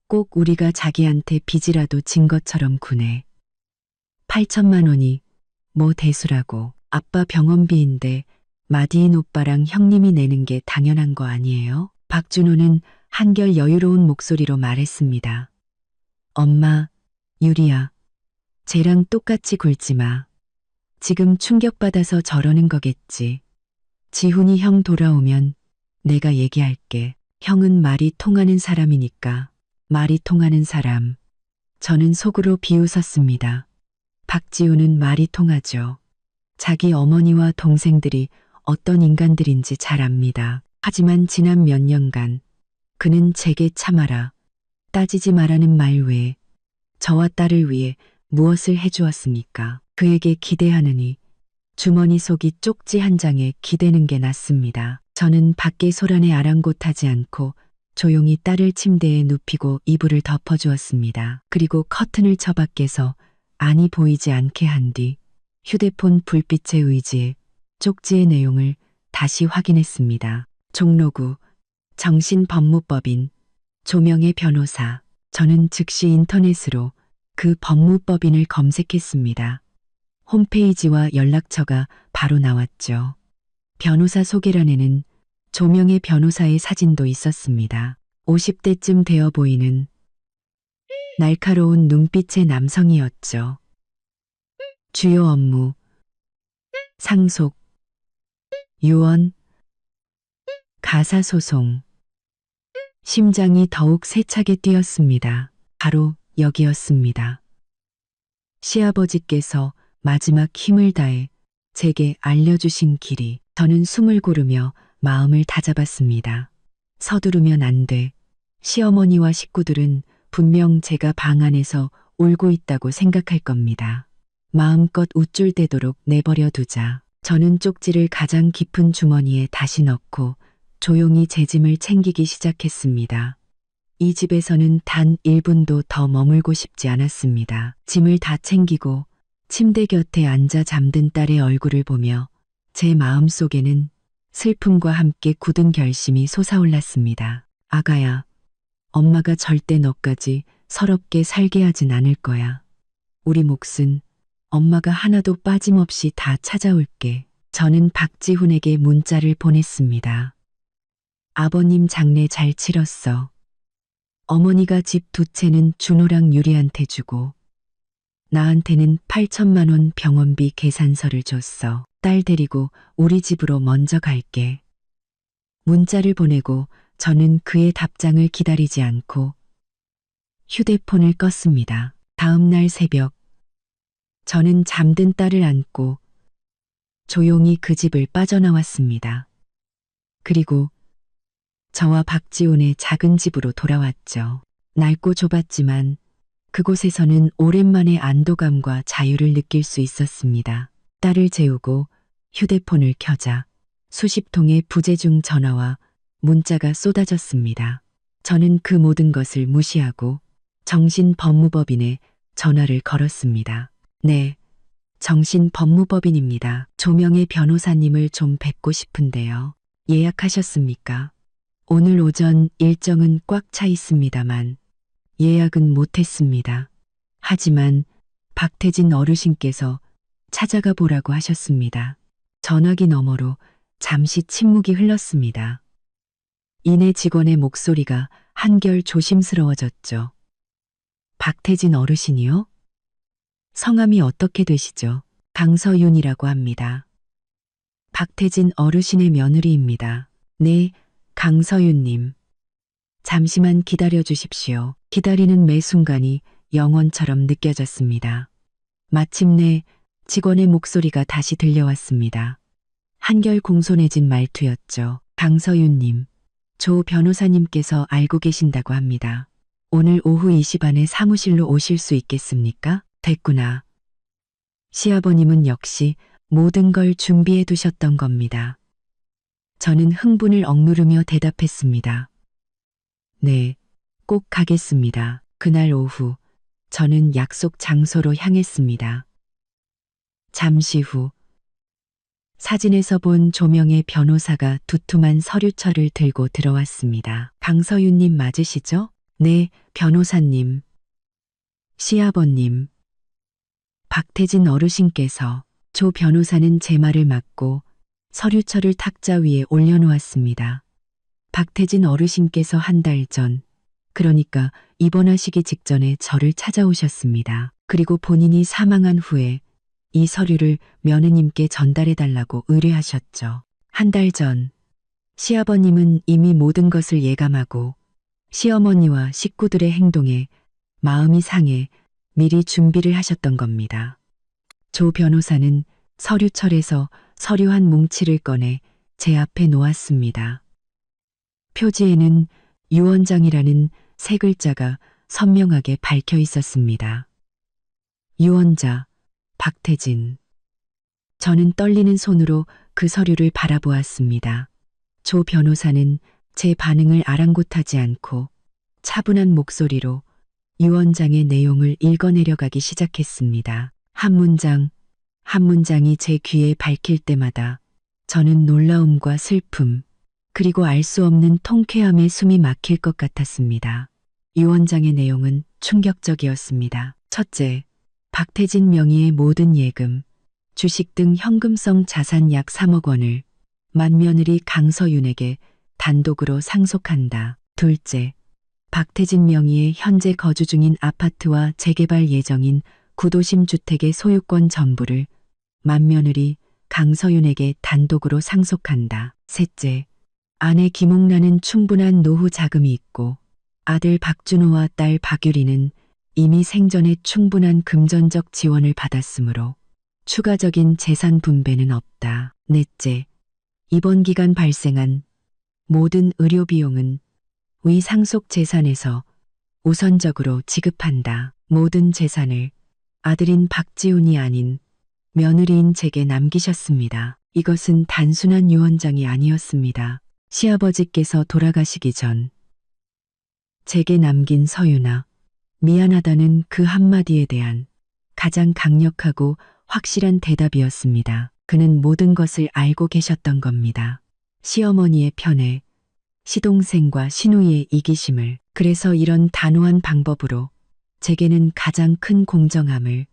꼭 우리가 자기한테 빚이라도 진 것처럼 구네. 8천만 원이 뭐 대수라고. 아빠 병원비인데 마디인 오빠랑 형님이 내는 게 당연한 거 아니에요? 박준호는 한결 여유로운 목소리로 말했습니다. 엄마, 유리야, 쟤랑 똑같이 굴지 마. 지금 충격받아서 저러는 거겠지. 지훈이 형 돌아오면 내가 얘기할게. 형은 말이 통하는 사람이니까. 말이 통하는 사람. 저는 속으로 비웃었습니다. 박지훈은 말이 통하죠. 자기 어머니와 동생들이 어떤 인간들인지 잘 압니다. 하지만 지난 몇 년간 그는 제게 참아라, 따지지 말라는 말 외에 저와 딸을 위해 무엇을 해주었습니까? 그에게 기대하느니 주머니 속이 쪽지 한 장에 기대는 게 낫습니다. 저는 밖에 소란에 아랑곳하지 않고 조용히 딸을 침대에 눕히고 이불을 덮어주었습니다. 그리고 커튼을 쳐 밖에서 안이 보이지 않게 한 뒤 휴대폰 불빛에 의지해 쪽지의 내용을 다시 확인했습니다. 종로구 정신법무법인 조명의 변호사. 저는 즉시 인터넷으로 그 법무법인을 검색했습니다. 홈페이지와 연락처가 바로 나왔죠. 변호사 소개란에는 조명의 변호사의 사진도 있었습니다. 50대쯤 되어 보이는 날카로운 눈빛의 남성이었죠. 주요 업무, 상속, 유언, 가사소송. 심장이 더욱 세차게 뛰었습니다. 바로 여기였습니다. 시아버지께서 마지막 힘을 다해 제게 알려주신 길이. 저는 숨을 고르며 마음을 다잡았습니다. 서두르면 안 돼. 시어머니와 식구들은 분명 제가 방 안에서 울고 있다고 생각할 겁니다. 마음껏 우쭐대도록 내버려 두자. 저는 쪽지를 가장 깊은 주머니에 다시 넣고 조용히 제 짐을 챙기기 시작했습니다. 이 집에서는 단 1분도 더 머물고 싶지 않았습니다. 짐을 다 챙기고 침대 곁에 앉아 잠든 딸의 얼굴을 보며 제 마음속에는 슬픔과 함께 굳은 결심이 솟아올랐습니다. 아가야, 엄마가 절대 너까지 서럽게 살게 하진 않을 거야. 우리 몫은 엄마가 하나도 빠짐없이 다 찾아올게. 저는 박지훈에게 문자를 보냈습니다. 아버님 장례 잘 치렀어. 어머니가 집 2채는 준호랑 유리한테 주고 나한테는 8천만 원 병원비 계산서를 줬어. 딸 데리고 우리 집으로 먼저 갈게. 문자를 보내고 저는 그의 답장을 기다리지 않고 휴대폰을 껐습니다. 다음 날 새벽, 저는 잠든 딸을 안고 조용히 그 집을 빠져나왔습니다. 그리고 저와 박지훈의 작은 집으로 돌아왔죠. 낡고 좁았지만 그곳에서는 오랜만에 안도감과 자유를 느낄 수 있었습니다. 딸을 재우고 휴대폰을 켜자 수십 통의 부재중 전화와 문자가 쏟아졌습니다. 저는 그 모든 것을 무시하고 정신법무법인에 전화를 걸었습니다. 네, 정신법무법인입니다. 조명의 변호사님을 좀 뵙고 싶은데요. 예약하셨습니까? 오늘 오전 일정은 꽉 차 있습니다만 예약은 못했습니다. 하지만 박태진 어르신께서 찾아가 보라고 하셨습니다. 전화기 너머로 잠시 침묵이 흘렀습니다. 이내 직원의 목소리가 한결 조심스러워졌죠. 박태진 어르신이요? 성함이 어떻게 되시죠? 강서윤이라고 합니다. 박태진 어르신의 며느리입니다. 네, 강서윤님. 잠시만 기다려 주십시오. 기다리는 매 순간이 영원처럼 느껴졌습니다. 마침내 직원의 목소리가 다시 들려왔습니다. 한결 공손해진 말투였죠. 강서윤님, 조 변호사님께서 알고 계신다고 합니다. 오늘 오후 2시 반에 사무실로 오실 수 있겠습니까? 됐구나. 시아버님은 역시 모든 걸 준비해 두셨던 겁니다. 저는 흥분을 억누르며 대답했습니다. 네, 꼭 가겠습니다. 그날 오후 저는 약속 장소로 향했습니다. 잠시 후 사진에서 본 조명의 변호사가 두툼한 서류철을 들고 들어왔습니다. 강서윤님 맞으시죠? 네, 변호사님. 시아버님. 박태진 어르신께서. 조 변호사는 제 말을 막고 서류철을 탁자 위에 올려놓았습니다. 박태진 어르신께서 한 달 전, 그러니까 입원하시기 직전에 저를 찾아오셨습니다. 그리고 본인이 사망한 후에 이 서류를 며느님께 전달해달라고 의뢰하셨죠. 한 달 전, 시아버님은 이미 모든 것을 예감하고 시어머니와 식구들의 행동에 마음이 상해 미리 준비를 하셨던 겁니다. 조 변호사는 서류철에서 서류 한 뭉치를 꺼내 제 앞에 놓았습니다. 표지에는 유언장이라는 세 글자가 선명하게 밝혀 있었습니다. 유언자, 박태진. 저는 떨리는 손으로 그 서류를 바라보았습니다. 조 변호사는 제 반응을 아랑곳하지 않고 차분한 목소리로 유언장의 내용을 읽어내려가기 시작했습니다. 한 문장, 한 문장이 제 귀에 밝힐 때마다 저는 놀라움과 슬픔, 그리고 알 수 없는 통쾌함에 숨이 막힐 것 같았습니다. 유언장의 내용은 충격적이었습니다. 첫째, 박태진 명의의 모든 예금, 주식 등 현금성 자산 약 3억 원을 맏며느리 강서윤에게 단독으로 상속한다. 둘째, 박태진 명의의 현재 거주 중인 아파트와 재개발 예정인 구도심 주택의 소유권 전부를 맏며느리 강서윤에게 단독으로 상속한다. 셋째, 아내 김옥란은 충분한 노후 자금이 있고 아들 박준호와 딸 박유리는 이미 생전에 충분한 금전적 지원을 받았으므로 추가적인 재산 분배는 없다. 넷째, 이번 기간 발생한 모든 의료 비용은 위 상속 재산에서 우선적으로 지급한다. 모든 재산을 아들인 박지훈이 아닌 며느리인 제게 남기셨습니다. 이것은 단순한 유언장이 아니었습니다. 시아버지께서 돌아가시기 전 제게 남긴 서유나 미안하다는 그 한마디에 대한 가장 강력하고 확실한 대답이었습니다. 그는 모든 것을 알고 계셨던 겁니다. 시어머니의 편애, 시동생과 시누이의 이기심을, 그래서 이런 단호한 방법으로 제게는 가장 큰 공정함을,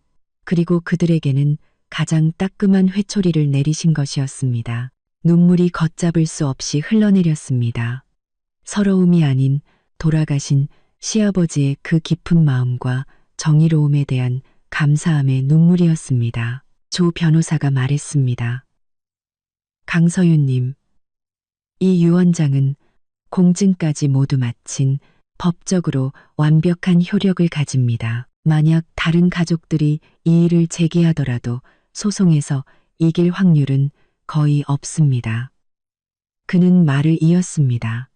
그리고 그들에게는 가장 따끔한 회초리를 내리신 것이었습니다. 눈물이 걷잡을 수 없이 흘러내렸습니다. 서러움이 아닌 돌아가신 시아버지의 그 깊은 마음과 정의로움에 대한 감사함의 눈물이었습니다. 조 변호사가 말했습니다. 강서윤님, 이 유언장은 공증까지 모두 마친 법적으로 완벽한 효력을 가집니다. 만약 다른 가족들이 이 일을 제기하더라도 소송에서 이길 확률은 거의 없습니다. 그는 말을 이었습니다.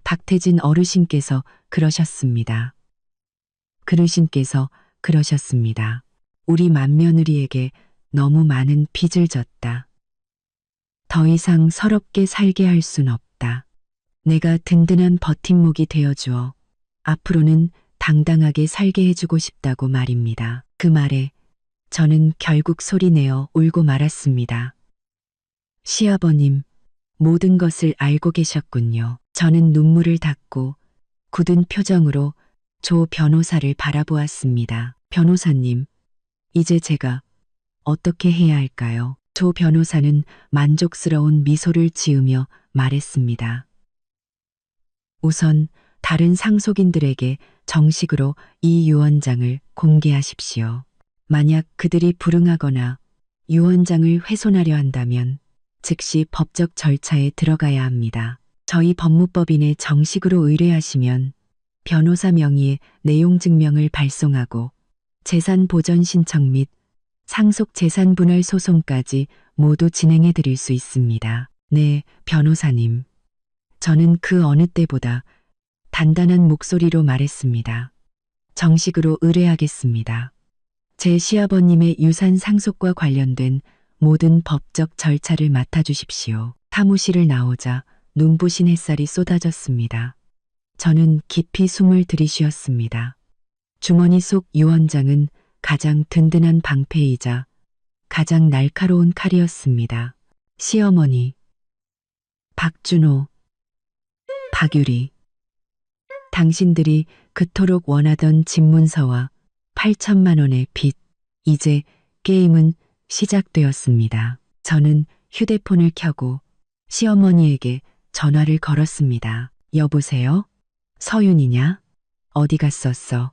박태진 어르신께서 그러셨습니다. 그르신께서 그러셨습니다. 우리 맏며느리에게 너무 많은 빚을 졌다. 더 이상 서럽게 살게 할 순 없다. 내가 든든한 버팀목이 되어주어 앞으로는 당당하게 살게 해주고 싶다고 말입니다. 그 말에 저는 결국 소리내어 울고 말았습니다. 시아버님, 모든 것을 알고 계셨군요. 저는 눈물을 닦고 굳은 표정으로 조 변호사를 바라보았습니다. 변호사님, 이제 제가 어떻게 해야 할까요? 조 변호사는 만족스러운 미소를 지으며 말했습니다. 우선 다른 상속인들에게 정식으로 이 유언장을 공개하십시오. 만약 그들이 불응하거나 유언장을 훼손하려 한다면 즉시 법적 절차에 들어가야 합니다. 저희 법무법인에 정식으로 의뢰하시면 변호사 명의의 내용 증명을 발송하고 재산 보전 신청 및 상속 재산 분할 소송까지 모두 진행해 드릴 수 있습니다. 네, 변호사님. 저는 그 어느 때보다 단단한 목소리로 말했습니다. 정식으로 의뢰하겠습니다. 제 시아버님의 유산 상속과 관련된 모든 법적 절차를 맡아주십시오. 사무실을 나오자 눈부신 햇살이 쏟아졌습니다. 저는 깊이 숨을 들이쉬었습니다. 주머니 속 유언장은 가장 든든한 방패이자 가장 날카로운 칼이었습니다. 시어머니, 박준호, 박유리, 당신들이 그토록 원하던 집문서와 8천만 원의 빚, 이제 게임은 시작되었습니다. 저는 휴대폰을 켜고 시어머니에게 전화를 걸었습니다. 여보세요? 서윤이냐? 어디 갔었어?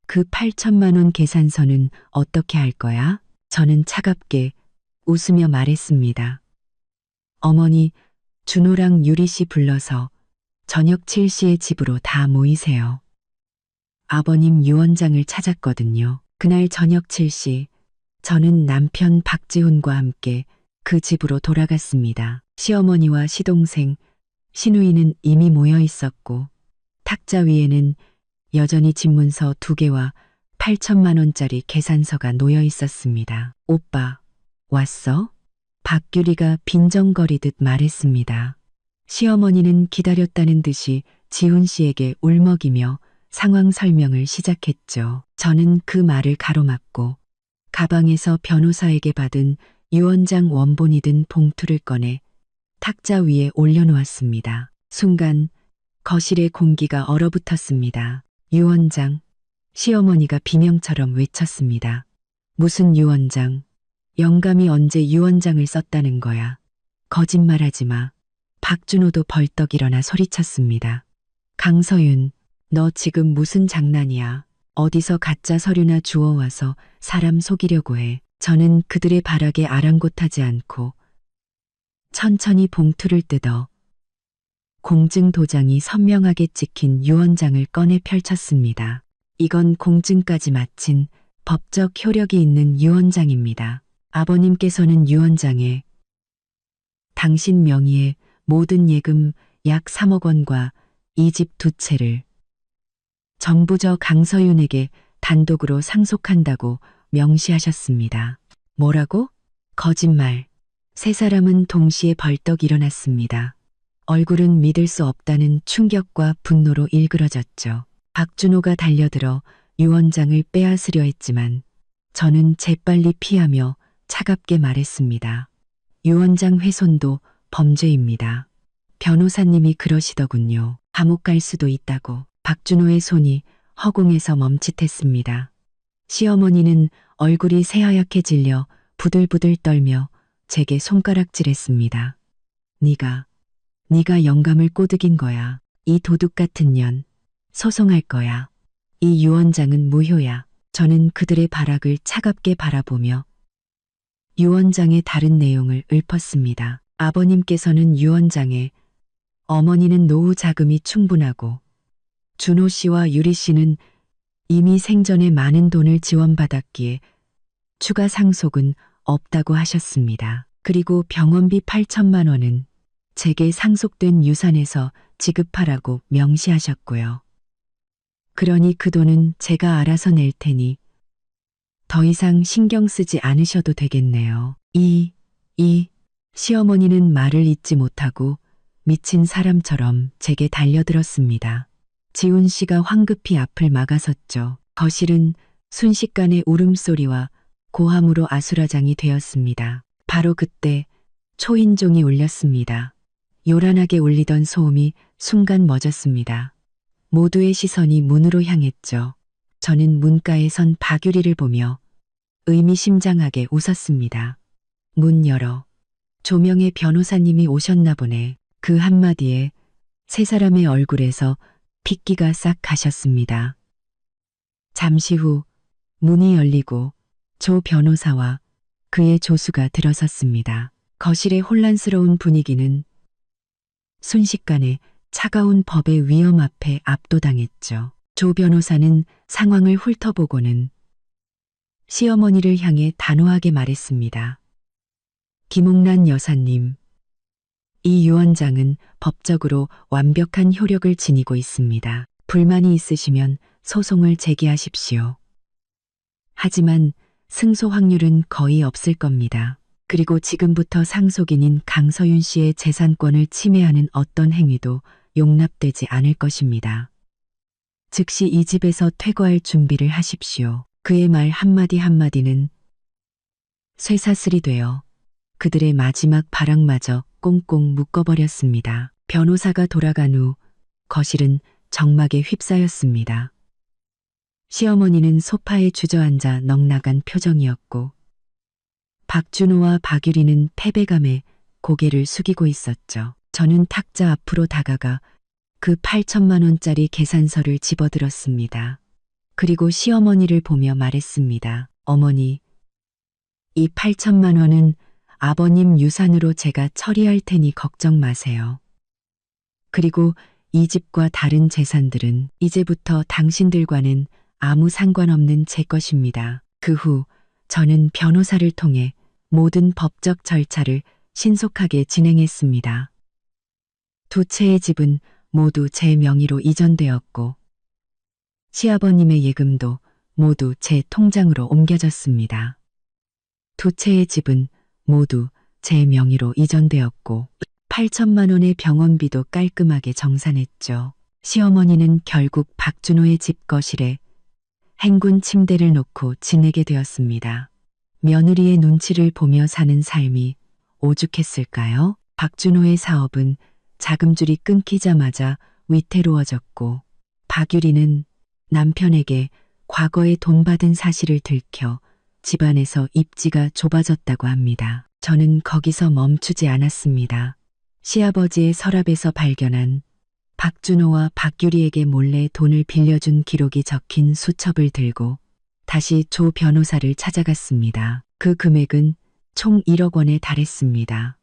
그 8천만 원 계산서는 어떻게 할 거야? 저는 차갑게 웃으며 말했습니다. 어머니, 준호랑 유리 씨 불러서 저녁 7시에 집으로 다 모이세요. 아버님 유언장을 찾았거든요. 그날 저녁 7시, 저는 남편 박지훈과 함께 그 집으로 돌아갔습니다. 시어머니와 시동생, 시누이는 이미 모여 있었고 탁자 위에는 여전히 집문서 2개와 8천만 원짜리 계산서가 놓여 있었습니다. 오빠, 왔어? 박유리가 빈정거리듯 말했습니다. 시어머니는 기다렸다는 듯이 지훈 씨에게 울먹이며 상황 설명을 시작했죠. 저는 그 말을 가로막고 가방에서 변호사에게 받은 유언장 원본이 든 봉투를 꺼내 탁자 위에 올려놓았습니다. 순간 거실의 공기가 얼어붙었습니다. 유언장, 시어머니가 비명처럼 외쳤습니다. 무슨 유언장? 영감이 언제 유언장을 썼다는 거야? 거짓말하지 마. 박준호도 벌떡 일어나 소리쳤습니다. 강서윤, 너 지금 무슨 장난이야? 어디서 가짜 서류나 주워와서 사람 속이려고 해. 저는 그들의 발악에 아랑곳하지 않고 천천히 봉투를 뜯어 공증 도장이 선명하게 찍힌 유언장을 꺼내 펼쳤습니다. 이건 공증까지 마친 법적 효력이 있는 유언장입니다. 아버님께서는 유언장에 당신 명의의 모든 예금 약 3억 원과 이 집 2채를 전부 저 강서윤에게 단독으로 상속한다고 명시하셨습니다. 뭐라고? 거짓말. 세 사람은 동시에 벌떡 일어났습니다. 얼굴은 믿을 수 없다는 충격과 분노로 일그러졌죠. 박준호가 달려들어 유언장을 빼앗으려 했지만 저는 재빨리 피하며 차갑게 말했습니다. 유언장 훼손도 범죄입니다. 변호사님이 그러시더군요. 감옥 갈 수도 있다고. 박준호의 손이 허공에서 멈칫했습니다. 시어머니는 얼굴이 새하얗게 질려 부들부들 떨며 제게 손가락질했습니다. 네가 영감을 꼬드긴 거야. 이 도둑 같은 년. 소송할 거야. 이 유언장은 무효야. 저는 그들의 발악을 차갑게 바라보며 유언장의 다른 내용을 읊었습니다. 아버님께서는 유언장에 어머니는 노후 자금이 충분하고 준호 씨와 유리 씨는 이미 생전에 많은 돈을 지원받았기에 추가 상속은 없다고 하셨습니다. 그리고 병원비 8천만 원은 제게 상속된 유산에서 지급하라고 명시하셨고요. 그러니 그 돈은 제가 알아서 낼 테니 더 이상 신경 쓰지 않으셔도 되겠네요. 시어머니는 말을 잇지 못하고 미친 사람처럼 제게 달려들었습니다. 지훈 씨가 황급히 앞을 막아섰죠. 거실은 순식간에 울음소리와 고함으로 아수라장이 되었습니다. 바로 그때 초인종이 울렸습니다. 요란하게 울리던 소음이 순간 멎었습니다. 모두의 시선이 문으로 향했죠. 저는 문가에 선 박유리를 보며 의미심장하게 웃었습니다. 문 열어. 조명의 변호사님이 오셨나 보네. 그 한마디에 세 사람의 얼굴에서 핏기가 싹 가셨습니다. 잠시 후 문이 열리고 조 변호사와 그의 조수가 들어섰습니다. 거실의 혼란스러운 분위기는 순식간에 차가운 법의 위험 앞에 압도당했죠. 조 변호사는 상황을 훑어보고는 시어머니를 향해 단호하게 말했습니다. 김옥란 여사님, 이 유언장은 법적으로 완벽한 효력을 지니고 있습니다. 불만이 있으시면 소송을 제기하십시오. 하지만 승소 확률은 거의 없을 겁니다. 그리고 지금부터 상속인인 강서윤 씨의 재산권을 침해하는 어떤 행위도 용납되지 않을 것입니다. 즉시 이 집에서 퇴거할 준비를 하십시오. 그의 말 한마디 한마디는 쇠사슬이 되어 그들의 마지막 발악마저 꽁꽁 묶어버렸습니다. 변호사가 돌아간 후 거실은 정막에 휩싸였습니다. 시어머니는 소파에 주저앉아 넋나간 표정이었고 박준호와 박유리는 패배감에 고개를 숙이고 있었죠. 저는 탁자 앞으로 다가가 그 8천만 원짜리 계산서를 집어들었습니다. 그리고 시어머니를 보며 말했습니다. 어머니, 이 8천만 원은 아버님 유산으로 제가 처리할 테니 걱정 마세요. 그리고 이 집과 다른 재산들은 이제부터 당신들과는 아무 상관없는 제 것입니다. 그 후 저는 변호사를 통해 모든 법적 절차를 신속하게 진행했습니다. 두 채의 집은 모두 제 명의로 이전되었고 시아버님의 예금도 모두 제 통장으로 옮겨졌습니다. 두 채의 집은 모두 제 명의로 이전되었고 8천만 원의 병원비도 깔끔하게 정산했죠. 시어머니는 결국 박준호의 집 거실에 행군 침대를 놓고 지내게 되었습니다. 며느리의 눈치를 보며 사는 삶이 오죽했을까요? 박준호의 사업은 자금줄이 끊기자마자 위태로워졌고 박유리는 남편에게 과거에 돈 받은 사실을 들켜 집안에서 입지가 좁아졌다고 합니다. 저는 거기서 멈추지 않았습니다. 시아버지의 서랍에서 발견한 박준호와 박유리에게 몰래 돈을 빌려준 기록이 적힌 수첩을 들고 다시 조 변호사를 찾아갔습니다. 그 금액은 총 1억 원에 달했습니다.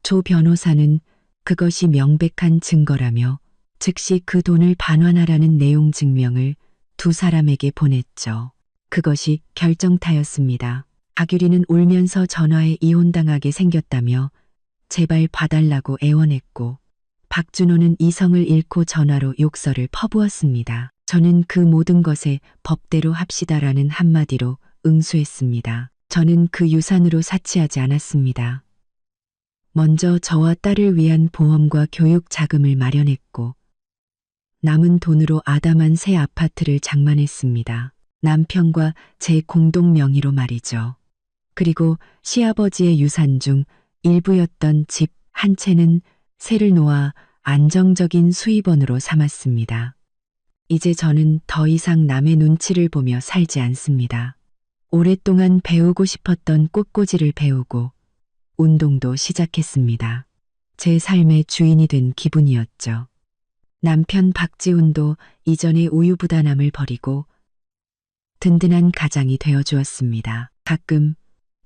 조 변호사는 그것이 명백한 증거라며 즉시 그 돈을 반환하라는 내용 증명을 두 사람에게 보냈죠. 그것이 결정타였습니다. 박유리는 울면서 전화에 이혼당하게 생겼다며 제발 봐달라고 애원했고, 박준호는 이성을 잃고 전화로 욕설을 퍼부었습니다. 저는 그 모든 것에 법대로 합시다라는 한마디로 응수했습니다. 저는 그 유산으로 사치하지 않았습니다. 먼저 저와 딸을 위한 보험과 교육 자금을 마련했고, 남은 돈으로 아담한 새 아파트를 장만했습니다. 남편과 제 공동 명의로 말이죠. 그리고 시아버지의 유산 중 일부였던 집 한 채는 세를 놓아 안정적인 수입원으로 삼았습니다. 이제 저는 더 이상 남의 눈치를 보며 살지 않습니다. 오랫동안 배우고 싶었던 꽃꽂이를 배우고 운동도 시작했습니다. 제 삶의 주인이 된 기분이었죠. 남편 박지훈도 이전의 우유부단함을 버리고 든든한 가장이 되어주었습니다. 가끔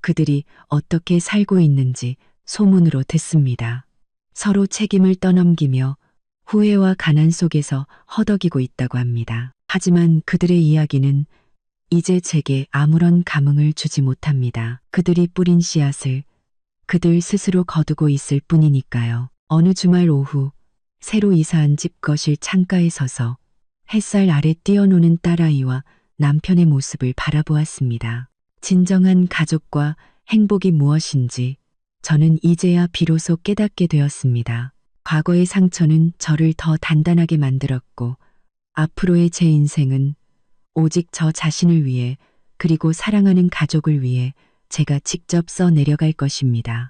그들이 어떻게 살고 있는지 소문으로 듣습니다. 서로 책임을 떠넘기며 후회와 가난 속에서 허덕이고 있다고 합니다. 하지만 그들의 이야기는 이제 제게 아무런 감흥을 주지 못합니다. 그들이 뿌린 씨앗을 그들 스스로 거두고 있을 뿐이니까요. 어느 주말 오후 새로 이사한 집 거실 창가에 서서 햇살 아래 뛰어노는 딸아이와 남편의 모습을 바라보았습니다. 진정한 가족과 행복이 무엇인지 저는 이제야 비로소 깨닫게 되었습니다. 과거의 상처는 저를 더 단단하게 만들었고, 앞으로의 제 인생은 오직 저 자신을 위해 그리고 사랑하는 가족을 위해 제가 직접 써 내려갈 것입니다.